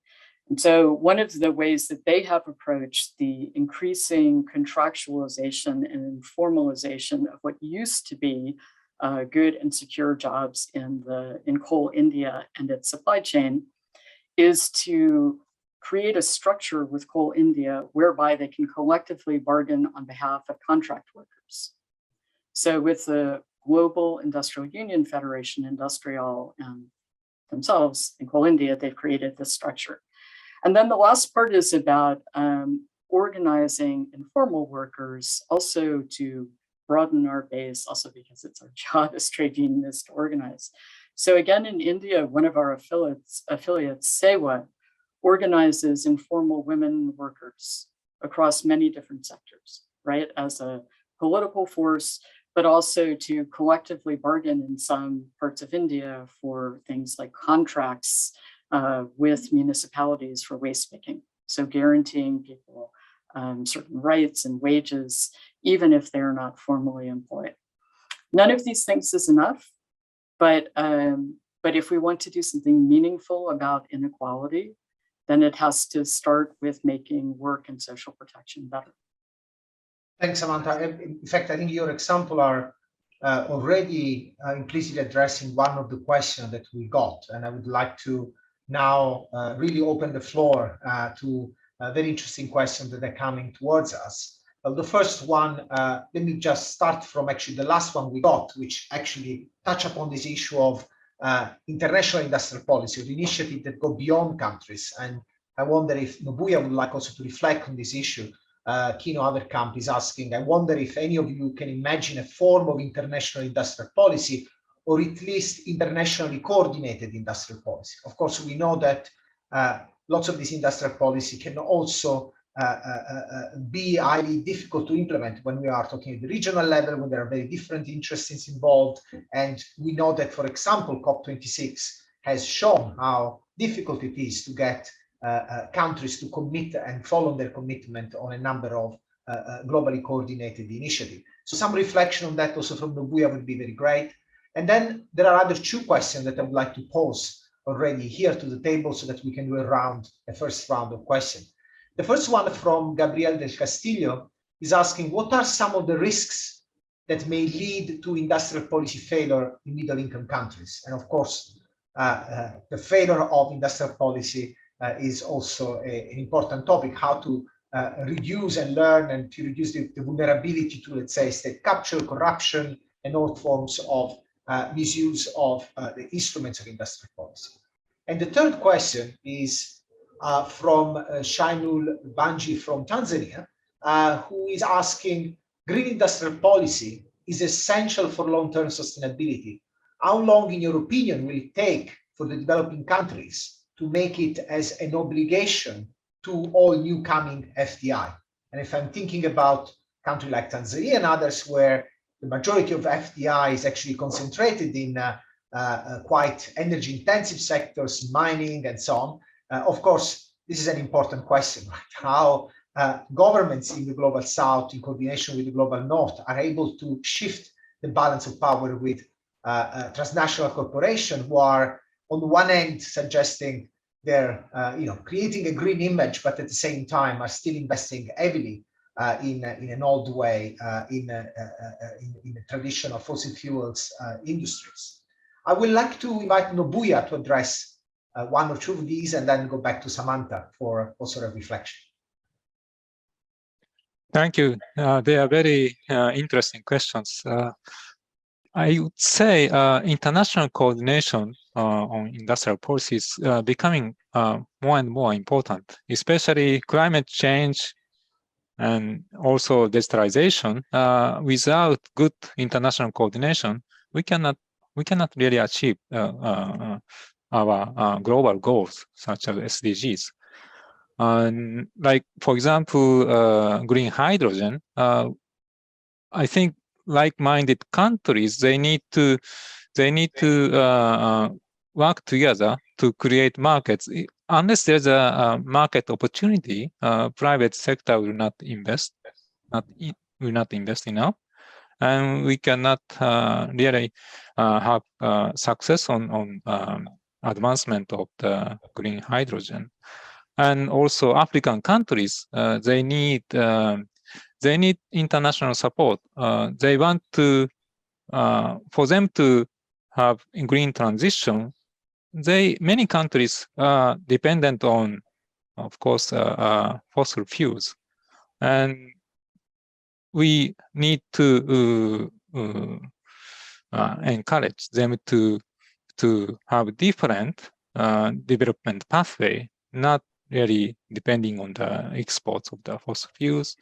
And so one of the ways that they have approached the increasing contractualization and formalization of what used to be good and secure jobs in coal India and its supply chain is to create a structure with Coal India whereby they can collectively bargain on behalf of contract workers. So with the Global Industrial Union Federation, Industrial, and themselves in Coal India, they've created this structure. And then the last part is about organizing informal workers, also to broaden our base, also because it's our job as trade unionists to organize. So again, in India, one of our affiliates, Sewa, organizes informal women workers across many different sectors, right? As a political force, but also to collectively bargain in some parts of India for things like contracts with municipalities for waste picking. So guaranteeing people certain rights and wages, even if they're not formally employed. None of these things is enough, but if we want to do something meaningful about inequality, then it has to start with making work and social protection better. Thanks, Samantha. In fact, I think your example are already implicitly addressing one of the questions that we got, and I would like to now really open the floor to very interesting questions that are coming towards us. Well, the first one, let me just start from actually the last one we got, which actually touch upon this issue of international industrial policy, or initiative that go beyond countries. And I wonder if Nobuya would like also to reflect on this issue. Kino Averkamp is asking, I wonder if any of you can imagine a form of international industrial policy, or at least internationally coordinated industrial policy. Of course, we know that lots of this industrial policy can also be highly difficult to implement when we are talking at the regional level, when there are very different interests involved. And we know that, for example, COP26 has shown how difficult it is to get countries to commit and follow their commitment on a number of globally coordinated initiatives. So some reflection on that also from Nobuya would be very great. And then there are other two questions that I would like to pose already here to the table so that we can do a first round of questions. The first one from Gabriel del Castillo is asking, what are some of the risks that may lead to industrial policy failure in middle-income countries? And of course, the failure of industrial policy is also an important topic, how to reduce and learn and to reduce the vulnerability to, let's say, state capture, corruption, and all forms of misuse of the instruments of industrial policy. And the third question is from Shainul Banji from Tanzania, who is asking, green industrial policy is essential for long-term sustainability. How long, in your opinion, will it take for the developing countries to make it as an obligation to all new coming FDI? And if I'm thinking about a country like Tanzania and others where the majority of FDI is actually concentrated in quite energy-intensive sectors, mining and so on, of course, this is an important question, right? How governments in the global south, in coordination with the global north, are able to shift the balance of power with transnational corporations who are, on the one end, suggesting they're creating a green image, but at the same time are still investing heavily in an old way in the traditional fossil fuels industries. I would like to invite Nobuya to address one or two of these and then go back to Samantha for also a reflection. Thank you. They are very interesting questions. I would say international coordination on industrial policy is becoming more and more important, especially climate change and also digitalization. Without good international coordination, we cannot really achieve our global goals, such as SDGs. Like, for example, green hydrogen, I think like-minded countries, they need to work together to create markets. Unless there's a market opportunity, private sector will not invest enough, and we cannot really have success on advancement of the green hydrogen. And also African countries, they need international support. They want to, for them to have a green transition, many countries are dependent on, of course, fossil fuels. And we need to encourage them to have different development pathway, not really depending on the exports of the fossil fuels.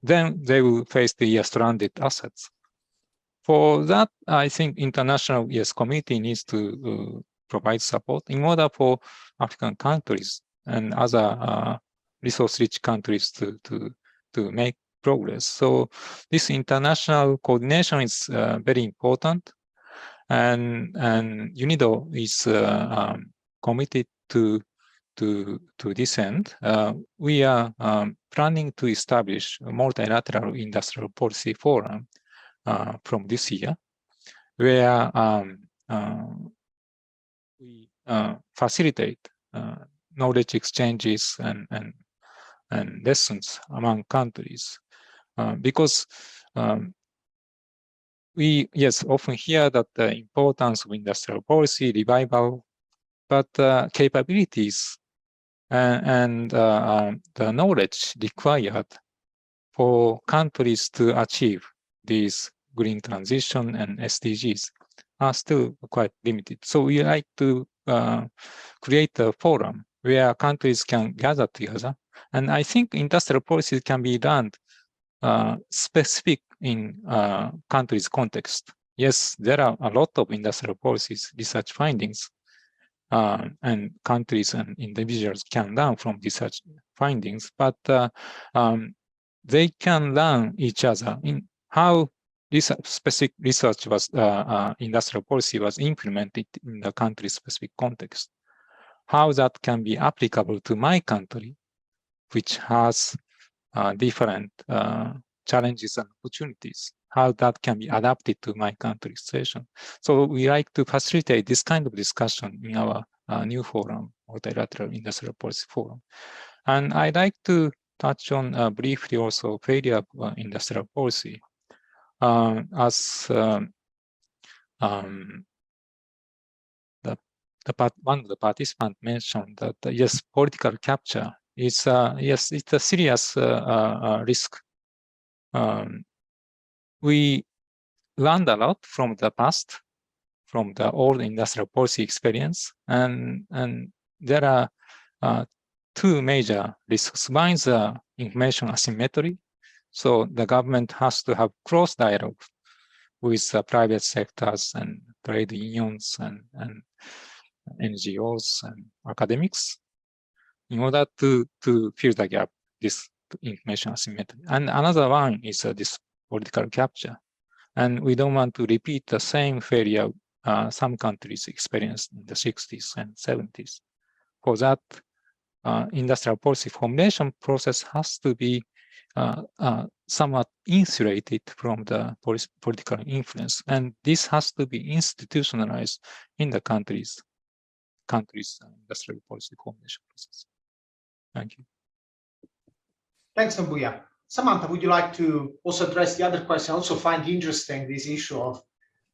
Then they will face the stranded assets. For that, I think international community needs to provide support in order for African countries and other resource-rich countries to make progress. So this international coordination is very important, and UNIDO is committed to this end. We are planning to establish a multilateral industrial policy forum from this year, where we facilitate knowledge exchanges and lessons among countries, because we often hear that the importance of industrial policy revival, but capabilities and the knowledge required for countries to achieve these green transition and SDGs are still quite limited. So we like to create a forum where countries can gather together. And I think industrial policy can be done specific in countries' context. Yes, there are a lot of industrial policies, research findings, and countries and individuals can learn from research findings, but they can learn each other in how this specific research was, industrial policy was implemented in the country-specific context, how that can be applicable to my country, which has different challenges and opportunities, how that can be adapted to my country's situation. So we like to facilitate this kind of discussion in our new forum, Multilateral Industrial Policy Forum. And I'd like to touch on briefly also failure of industrial policy. As one of the participants mentioned that yes, political capture is yes, it's a serious risk. We learned a lot from the past, from the old industrial policy experience, and there are two major risks. One is information asymmetry. So the government has to have close dialogue with private sectors and trade unions and NGOs and academics in order to fill the gap, this information asymmetry. And another one is this political capture. And we don't want to repeat the same failure some countries experienced in the 60s and 70s. For that, industrial policy formulation process has to be somewhat insulated from the political influence. And this has to be institutionalized in the country's industrial policy formulation process. Thank you. Thanks, Nobuya. Samantha, would you like to also address the other question? I also find interesting this issue of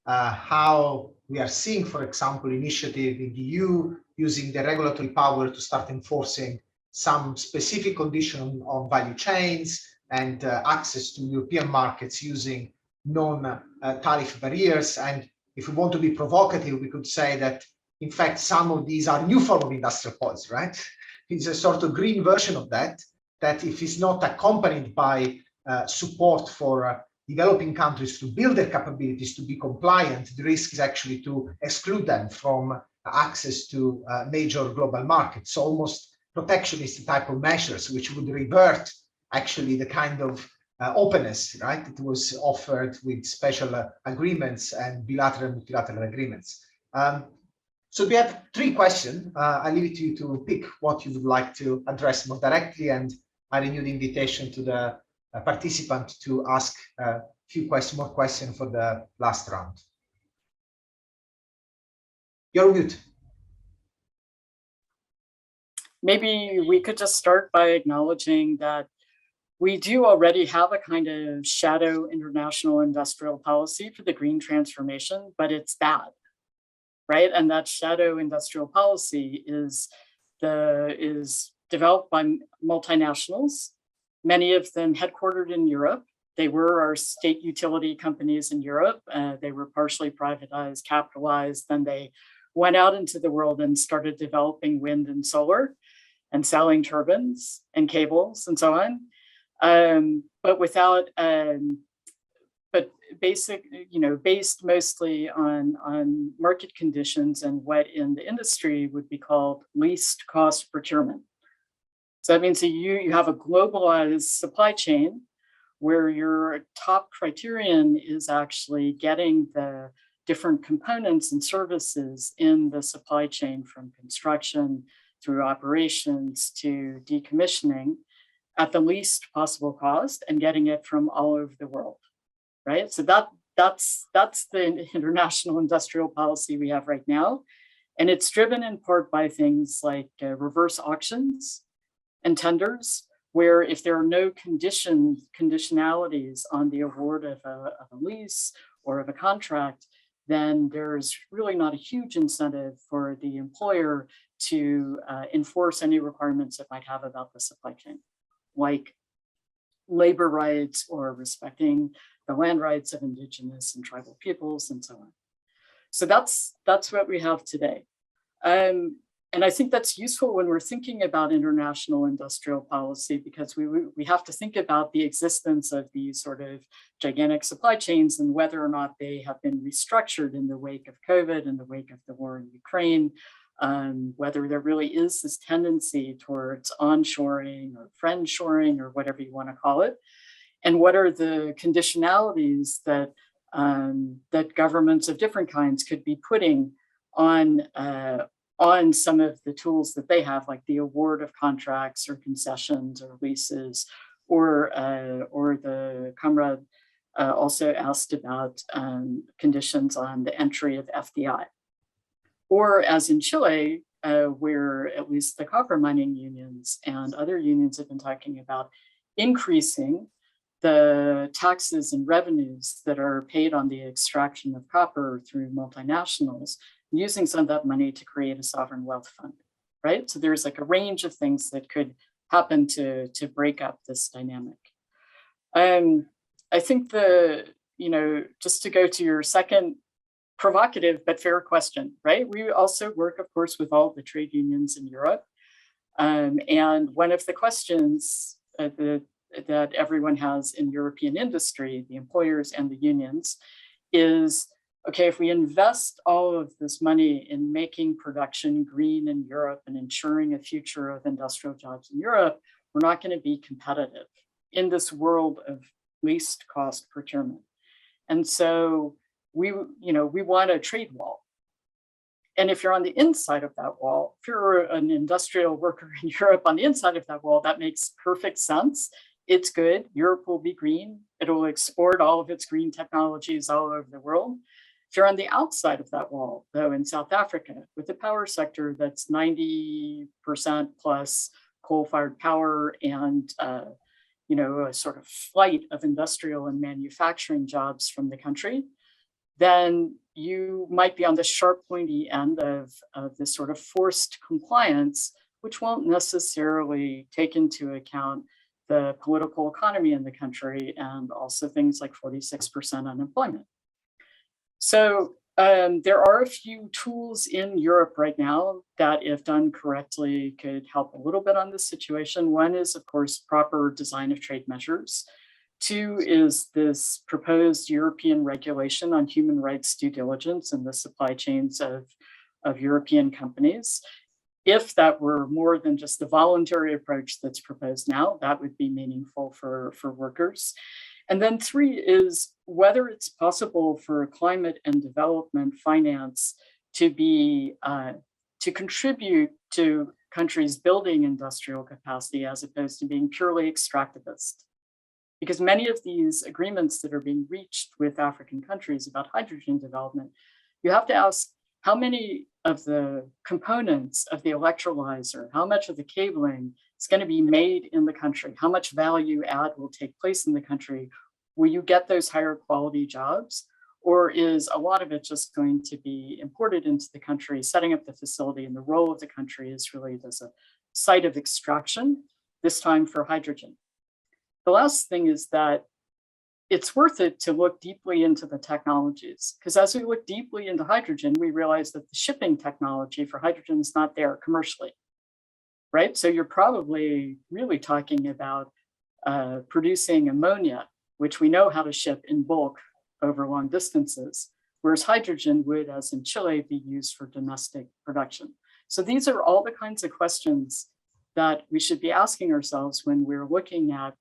how we are seeing, for example, initiative in the EU using the regulatory power to start enforcing some specific condition on value chains and access to European markets using non-tariff barriers. And if we want to be provocative, we could say that, in fact, some of these are new form of industrial policy, right? It's a sort of green version of that, that if it's not accompanied by support for developing countries to build their capabilities to be compliant, the risk is actually to exclude them from access to major global markets. So almost protectionist type of measures, which would revert actually the kind of openness, right, that was offered with special agreements and bilateral and multilateral agreements. So we have three questions. I leave it to you to pick what you would like to address more directly, and I renew the invitation to the participant to ask a few more questions for the last round. You're mute. Maybe we could just start by acknowledging that we do already have a kind of shadow international industrial policy for the green transformation, but it's bad, right? And that shadow industrial policy is developed by multinationals, many of them headquartered in Europe. They were our state utility companies in Europe. They were partially privatized, capitalized. Then they went out into the world and started developing wind and solar and selling turbines and cables and so on. But based mostly on market conditions and what in the industry would be called least cost procurement. So that means that you have a globalized supply chain where your top criterion is actually getting the different components and services in the supply chain from construction through operations to decommissioning at the least possible cost and getting it from all over the world, right? So that's the international industrial policy we have right now. And it's driven in part by things like reverse auctions and tenders, where if there are no conditionalities on the award of a lease or of a contract, then there's really not a huge incentive for the employer to enforce any requirements it might have about the supply chain, like labor rights or respecting the land rights of indigenous and tribal peoples and so on. So that's what we have today. And I think that's useful when we're thinking about international industrial policy, because we have to think about the existence of these sort of gigantic supply chains and whether or not they have been restructured in the wake of COVID, in the wake of the war in Ukraine, whether there really is this tendency towards onshoring or friendshoring or whatever you want to call it, and what are the conditionalities that that governments of different kinds could be putting on some of the tools that they have, like the award of contracts or concessions or leases, or the comrade also asked about conditions on the entry of FDI. Or as in Chile, where at least the copper mining unions and other unions have been talking about increasing the taxes and revenues that are paid on the extraction of copper through multinationals, using some of that money to create a sovereign wealth fund, right? So there's like a range of things that could happen to break up this dynamic. I think just to go to your second provocative but fair question, right? We also work, of course, with all the trade unions in Europe. And one of the questions that everyone has in European industry, the employers and the unions, is, okay, if we invest all of this money in making production green in Europe and ensuring a future of industrial jobs in Europe, we're not going to be competitive in this world of least cost procurement. And so we want a trade wall. And if you're on the inside of that wall, if you're an industrial worker in Europe on the inside of that wall, that makes perfect sense. It's good. Europe will be green. It'll export all of its green technologies all over the world. If you're on the outside of that wall, though, in South Africa, with a power sector that's 90% plus coal-fired power and a sort of flight of industrial and manufacturing jobs from the country, then you might be on the sharp, pointy end of this sort of forced compliance, which won't necessarily take into account the political economy in the country and also things like 46% unemployment. So there are a few tools in Europe right now that, if done correctly, could help a little bit on this situation. One is, of course, proper design of trade measures. Two is this proposed European regulation on human rights due diligence in the supply chains of European companies. If that were more than just the voluntary approach that's proposed now, that would be meaningful for workers. And then three is whether it's possible for climate and development finance to be to contribute to countries building industrial capacity as opposed to being purely extractivist. Because many of these agreements that are being reached with African countries about hydrogen development, you have to ask how many of the components of the electrolyzer, how much of the cabling is going to be made in the country, how much value add will take place in the country. Will you get those higher quality jobs? Or is a lot of it just going to be imported into the country, setting up the facility, and the role of the country is really as a site of extraction, this time for hydrogen? The last thing is that it's worth it to look deeply into the technologies, because as we look deeply into hydrogen, we realize that the shipping technology for hydrogen is not there commercially, right? So you're probably really talking about producing ammonia, which we know how to ship in bulk over long distances, whereas hydrogen would, as in Chile, be used for domestic production. So these are all the kinds of questions that we should be asking ourselves when we're looking at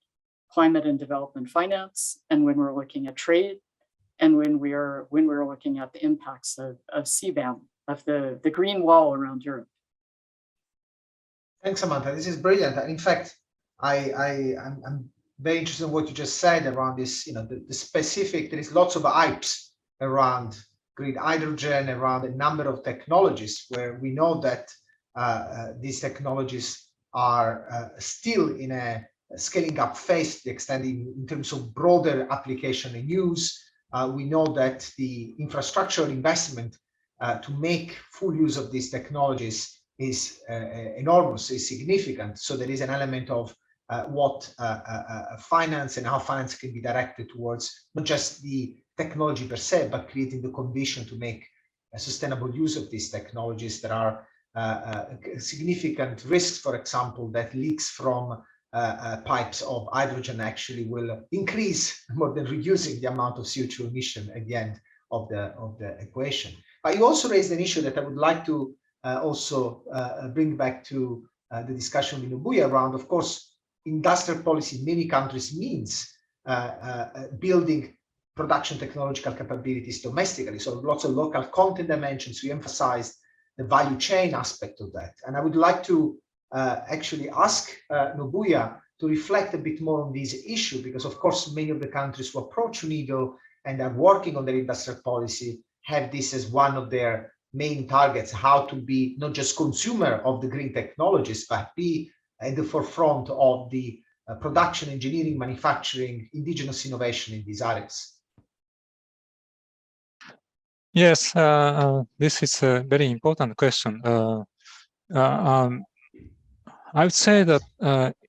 climate and development finance, and when we're looking at trade, and when we're looking at the impacts of CBAM, of the green wall around Europe. Thanks, Samantha. This is brilliant. And in fact, I'm very interested in what you just said around this, the specific, there is lots of IIPs around green hydrogen, around a number of technologies where we know that these technologies are still in a scaling up phase to the extent in terms of broader application and use. We know that the infrastructure investment to make full use of these technologies is enormous, is significant. So there is an element of what finance and how finance can be directed towards not just the technology per se, but creating the condition to make a sustainable use of these technologies. There are significant risks, for example, that leaks from pipes of hydrogen actually will increase more than reducing the amount of CO2 emission at the end of the equation. But you also raised an issue that I would like to also bring back to the discussion with Nobuya around, of course, industrial policy in many countries means building production technological capabilities domestically. So lots of local content dimensions. We emphasized the value chain aspect of that. And I would like to actually ask Nobuya to reflect a bit more on this issue, because of course, many of the countries who approach UNIDO and are working on their industrial policy have this as one of their main targets, how to be not just consumer of the green technologies, but be at the forefront of the production, engineering, manufacturing, indigenous innovation in these areas. Yes, this is a very important question. I would say that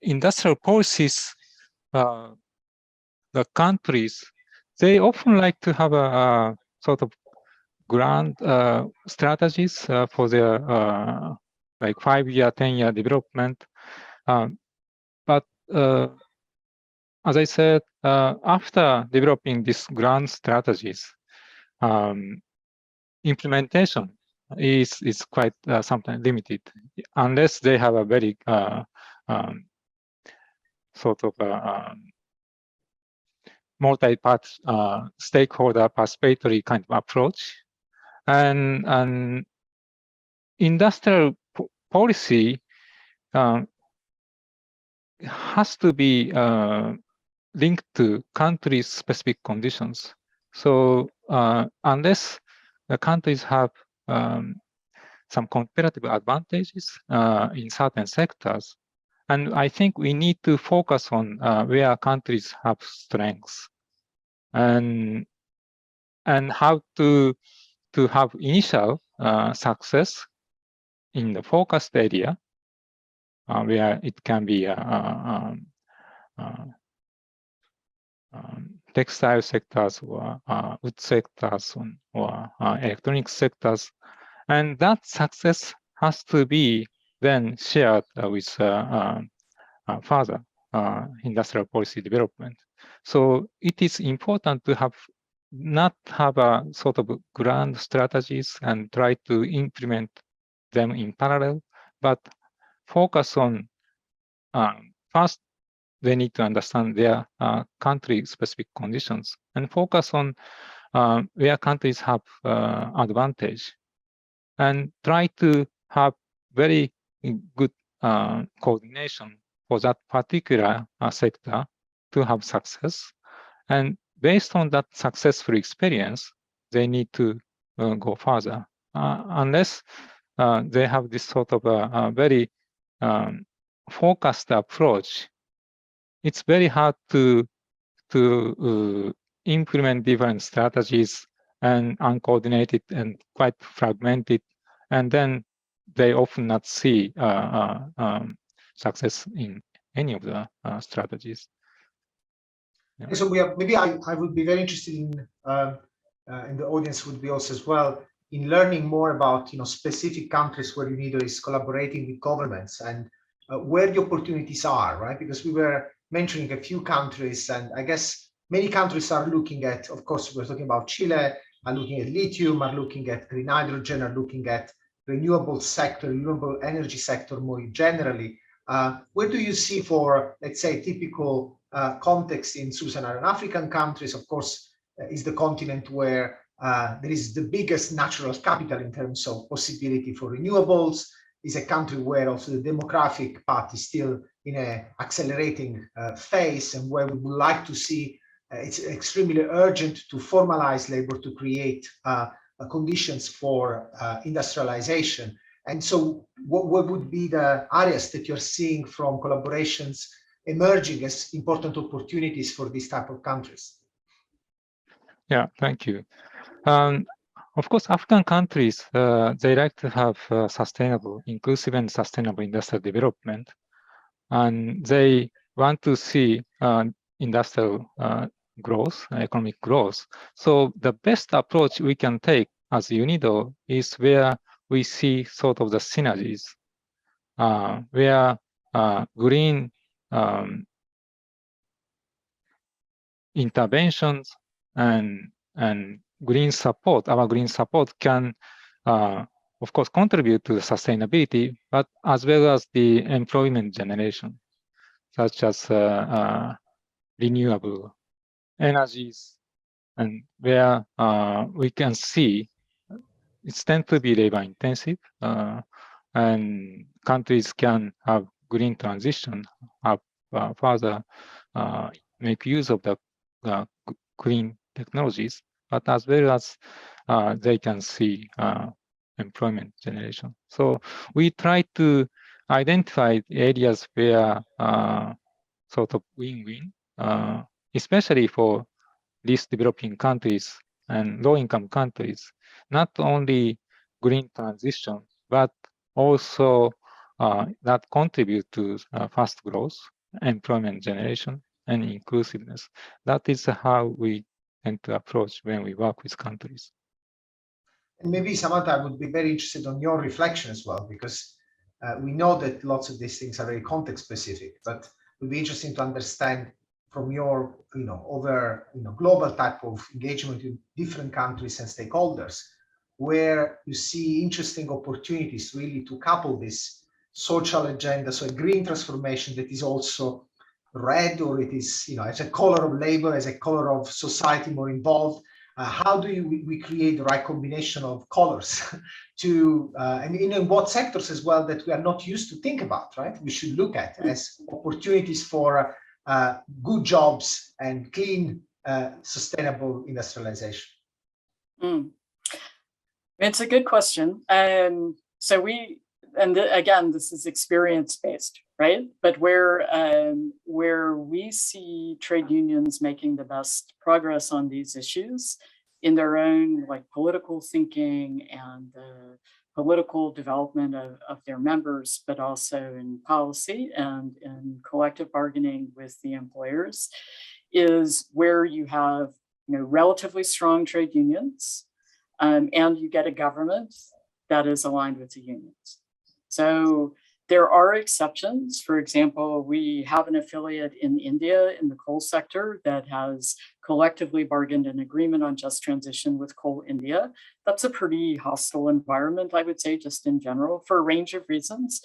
industrial policies, the countries, they often like to have a sort of grand strategies for their like 5-year, 10-year development. But as I said, after developing these grand strategies, implementation is quite sometimes limited, unless they have a very sort of multi-part stakeholder participatory kind of approach. And industrial policy has to be linked to country-specific conditions. So unless the countries have some comparative advantages in certain sectors, and I think we need to focus on where countries have strengths and how to have initial success in the focused area where it can be textile sectors or wood sectors or electronic sectors. And that success has to be then shared with further industrial policy development. So it is important to not have a sort of grand strategies and try to implement them in parallel, but focus on first, they need to understand their country-specific conditions and focus on where countries have advantage, and try to have very good coordination for that particular sector to have success. And based on that successful experience, they need to go further. Unless they have this sort of a very focused approach, it's very hard to implement different strategies and uncoordinated and quite fragmented, and then they often not see success in any of the strategies. Yeah. So maybe I would be very interested in the audience would be also as well in learning more about specific countries where UNIDO is collaborating with governments and where the opportunities are, right? Because we were mentioning a few countries, and I guess many countries are looking at, of course, we're talking about Chile, are looking at lithium, are looking at green hydrogen, are looking at renewable sector, renewable energy sector more generally. Where do you see for, let's say, typical context in sub-Saharan African countries? Of course, is the continent where there is the biggest natural capital in terms of possibility for renewables, is a country where also the demographic part is still in an accelerating phase, and where we would like to see it's extremely urgent to formalize labor to create conditions for industrialization. And so what would be the areas that you're seeing from collaborations emerging as important opportunities for these type of countries? Yeah, thank you. Of course, African countries, they like to have sustainable, inclusive and sustainable industrial development. And they want to see industrial growth, economic growth. So the best approach we can take as UNIDO is where we see sort of the synergies, where green interventions and green support, our green support can, of course, contribute to the sustainability, but as well as the employment generation, such as renewable energies, and where we can see it's tend to be labor intensive, and countries can have green transition, have further make use of the green technologies, but as well as they can see employment generation. So we try to identify areas where sort of win-win, especially for these developing countries and low-income countries, not only green transition, but also that contribute to fast growth, employment generation, and inclusiveness. That is how we tend to approach when we work with countries. And maybe, Samantha, I would be very interested on your reflection as well, because we know that lots of these things are very context specific, but it would be interesting to understand from your, global type of engagement with different countries and stakeholders, where you see interesting opportunities really to couple this social agenda, so a green transformation that is also red, or it is, as a color of labor, as a color of society more involved. How do we create the right combination of colors to, and in what sectors as well that we are not used to think about, right? We should look at as opportunities for good jobs and clean, sustainable industrialization. It's a good question. So again, this is experience-based, right? But where we see trade unions making the best progress on these issues in their own political thinking and the political development of their members, but also in policy and in collective bargaining with the employers, is where you have relatively strong trade unions, and you get a government that is aligned with the unions. So there are exceptions. For example, we have an affiliate in India in the coal sector that has collectively bargained an agreement on just transition with Coal India. That's a pretty hostile environment, I would say, just in general, for a range of reasons.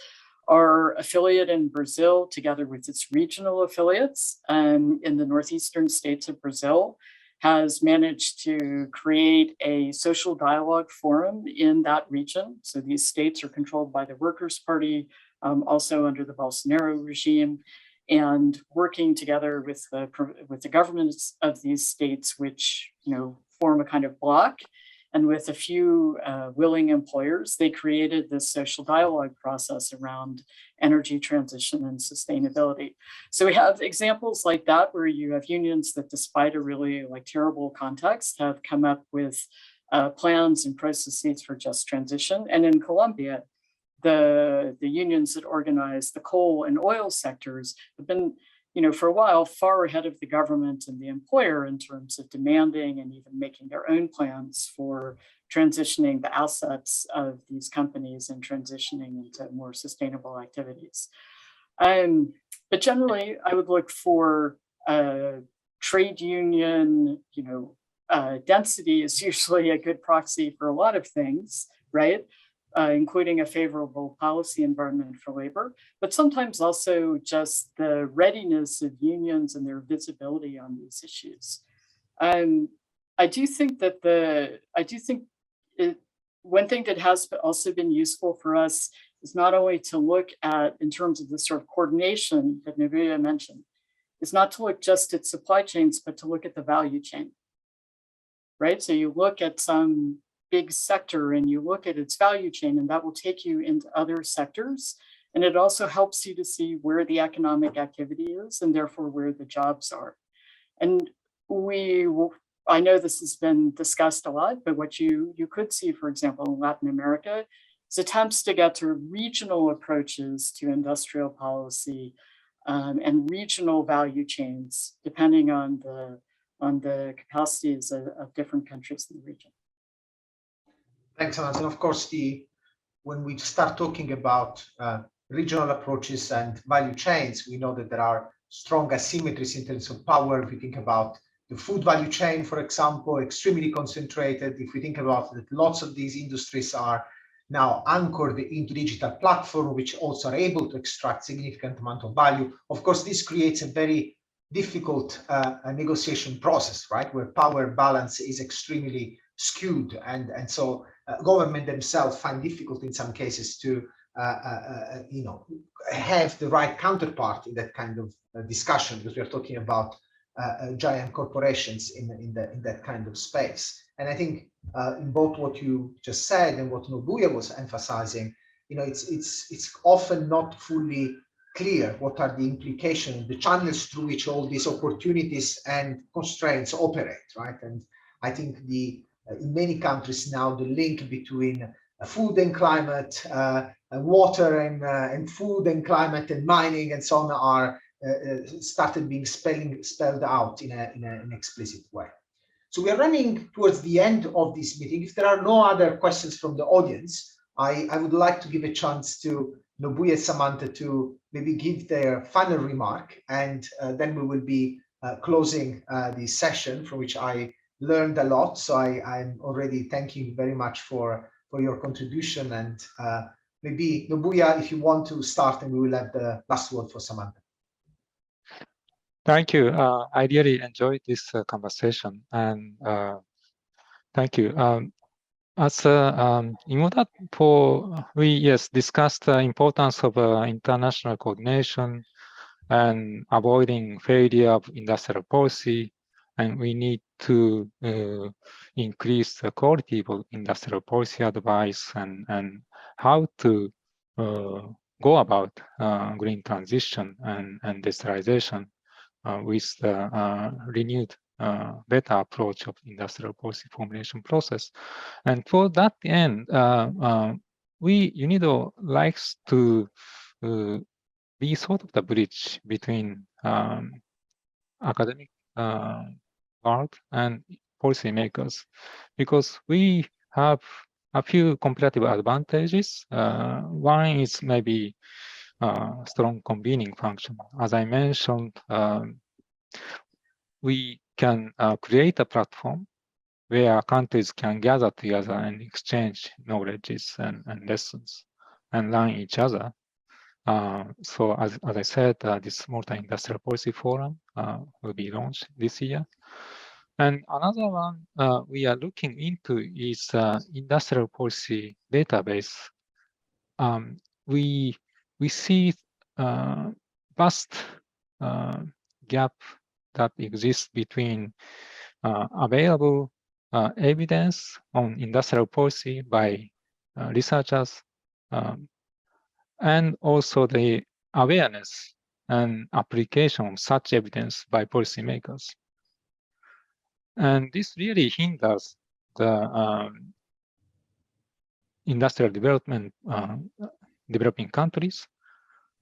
Our affiliate in Brazil, together with its regional affiliates in the northeastern states of Brazil, has managed to create a social dialogue forum in that region. So these states are controlled by the Workers' Party, also under the Bolsonaro regime, and working together with the governments of these states, which form a kind of bloc, and with a few willing employers, they created this social dialogue process around energy transition and sustainability. So we have examples like that where you have unions that, despite a really terrible context, have come up with plans and processes for just transition. And in Colombia, the unions that organize the coal and oil sectors have been, for a while, far ahead of the government and the employer in terms of demanding and even making their own plans for transitioning the assets of these companies and transitioning into more sustainable activities. But generally, I would look for trade union, density is usually a good proxy for a lot of things, right? Including a favorable policy environment for labor, but sometimes also just the readiness of unions and their visibility on these issues. I do think one thing that has also been useful for us is not only to look at, in terms of the sort of coordination that Nobuya mentioned, is not to look just at supply chains, but to look at the value chain, right? So you look at some big sector and you look at its value chain, and that will take you into other sectors. And it also helps you to see where the economic activity is and therefore where the jobs are. And I know this has been discussed a lot, but what you could see, for example, in Latin America, is attempts to get to regional approaches to industrial policy and regional value chains, depending on the capacities of different countries in the region. Thanks, Samantha. And of course, when we start talking about regional approaches and value chains, we know that there are strong asymmetries in terms of power. If we think about the food value chain, for example, extremely concentrated. If we think about that, lots of these industries are now anchored into digital platform, which also are able to extract significant amount of value. Of course, this creates a very difficult negotiation process, right, where power balance is extremely skewed, and so government themselves find difficult in some cases to have the right counterpart in that kind of discussion, because we are talking about giant corporations in that kind of space. And I think in both what you just said and what Nobuya was emphasizing, it's often not fully clear what are the implications, the channels through which all these opportunities and constraints operate, right? And I think in many countries now, the link between food and climate, water and food and climate and mining and so on are started being spelled out in an explicit way. So we are running towards the end of this meeting. If there are no other questions from the audience, I would like to give a chance to Nobuya and Samantha to maybe give their final remark, and then we will be closing the session, from which I learned a lot. So I'm already thanking you very much for your contribution. And maybe Nobuya, if you want to start, and we will have the last word for Samantha. Thank you. I really enjoyed this conversation, and thank you. In order we discussed the importance of international coordination and avoiding failure of industrial policy, and we need to increase the quality of industrial policy advice and how to go about green transition and digitalization with the renewed better approach of industrial policy formulation process. And for that end, UNIDO likes to be sort of the bridge between academic world and policymakers, because we have a few competitive advantages. One is maybe strong convening function. As I mentioned, we can create a platform where countries can gather together and exchange knowledges and lessons and learn each other. So as I said, this multi-industrial policy forum will be launched this year. And another one we are looking into is industrial policy database. We see vast gap that exists between available evidence on industrial policy by researchers and also the awareness and application of such evidence by policymakers. And this really hinders the industrial development developing countries,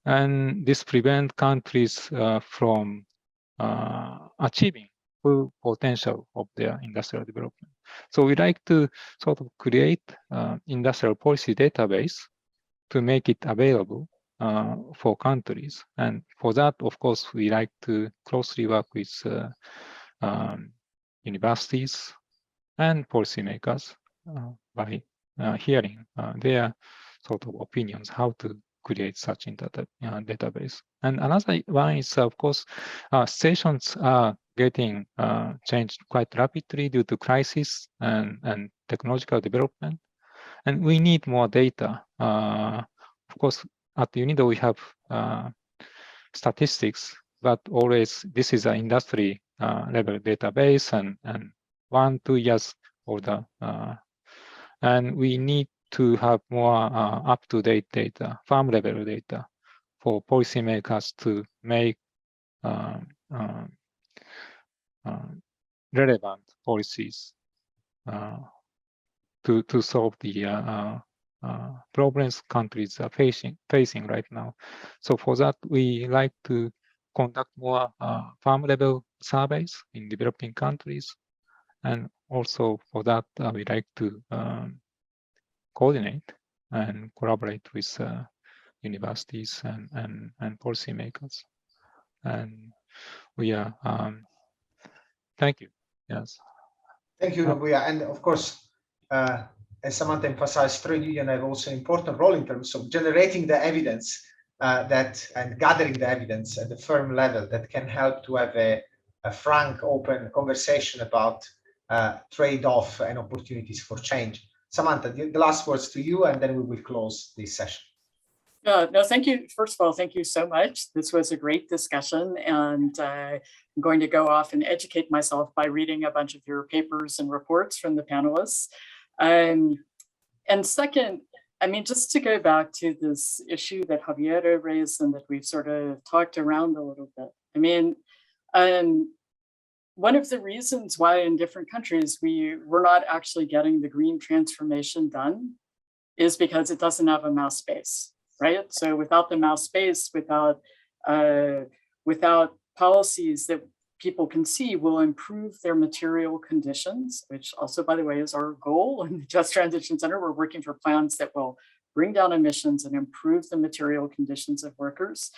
and this prevents countries from achieving full potential of their industrial development. So we like to sort of create industrial policy database to make it available for countries. And for that, of course, we like to closely work with universities and policymakers by hearing their sort of opinions, how to create such database. And another one is, of course, stations are getting changed quite rapidly due to crisis and technological development. And we need more data. Of course, at UNIDO, we have statistics, but always this is an industry level database and 1-2 years older. And we need to have more up-to-date data, farm level data, for policymakers to make relevant policies to solve the problems countries are facing right now. So for that, we like to conduct more farm level surveys in developing countries. And also for that, we like to coordinate and collaborate with universities and policymakers. And we are, thank you. Yes. Thank you, Nobuya. And of course, as Samantha emphasized, trade unions have also an important role in terms of generating the evidence and gathering the evidence at the firm level that can help to have a frank, open conversation about trade-off and opportunities for change. Samantha, the last words to you, and then we will close this session. No, thank you. First of all, thank you so much. This was a great discussion, and I'm going to go off and educate myself by reading a bunch of your papers and reports from the panelists. And second, I mean, just to go back to this issue that Javiera raised and that we've sort of talked around a little bit. I mean, one of the reasons why in different countries we're not actually getting the green transformation done is because it doesn't have a mass base. Right. So without the mass base, without policies that people can see will improve their material conditions, which also, by the way, is our goal in the Just Transition Center. We're working for plans that will bring down emissions and improve the material conditions of workers.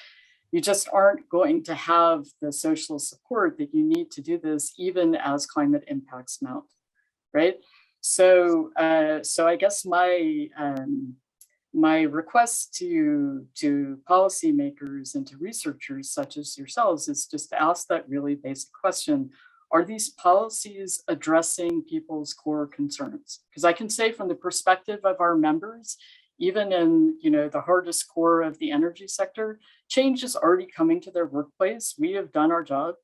You just aren't going to have the social support that you need to do this, even as climate impacts mount. Right. So I guess my request to policymakers and to researchers such as yourselves is just to ask that really basic question. Are these policies addressing people's core concerns? Because I can say from the perspective of our members, even in the hardest core of the energy sector, change is already coming to their workplace. We have done our job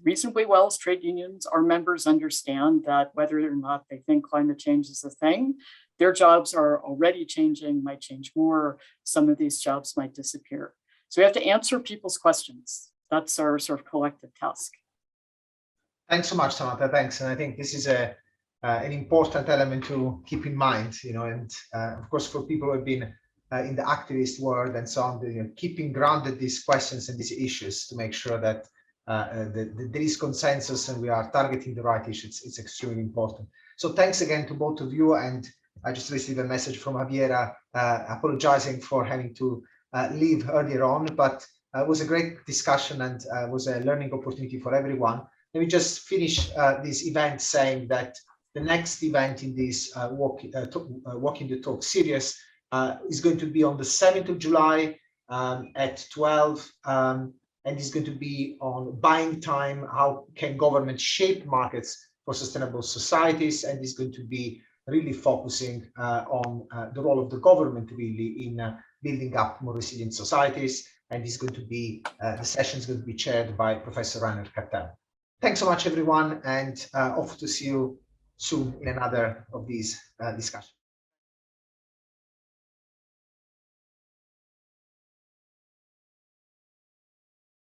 reasonably well as trade unions. Our members understand that whether or not they think climate change is a thing, their jobs are already changing, might change more. Some of these jobs might disappear. So we have to answer people's questions. That's our sort of collective task. Thanks so much, Samantha. Thanks. And I think this is an important element to keep in mind, and of course, for people who have been in the activist world and so on, keeping grounded these questions and these issues to make sure that there is consensus and we are targeting the right issues. It's extremely important. So thanks again to both of you. And I just received a message from Javiera apologizing for having to leave earlier on, but it was a great discussion and was a learning opportunity for everyone. Let me just finish this event saying that the next event in this Walking the Talk series is going to be on the 7th of July at 12, and it's going to be on buying time, how can government shape markets for sustainable societies, and it's going to be really focusing on the role of the government really in building up more resilient societies, and it's going to be, the session is going to be chaired by Professor Rainer Kattel. Thanks so much, everyone, and hope to see you soon in another of these discussions.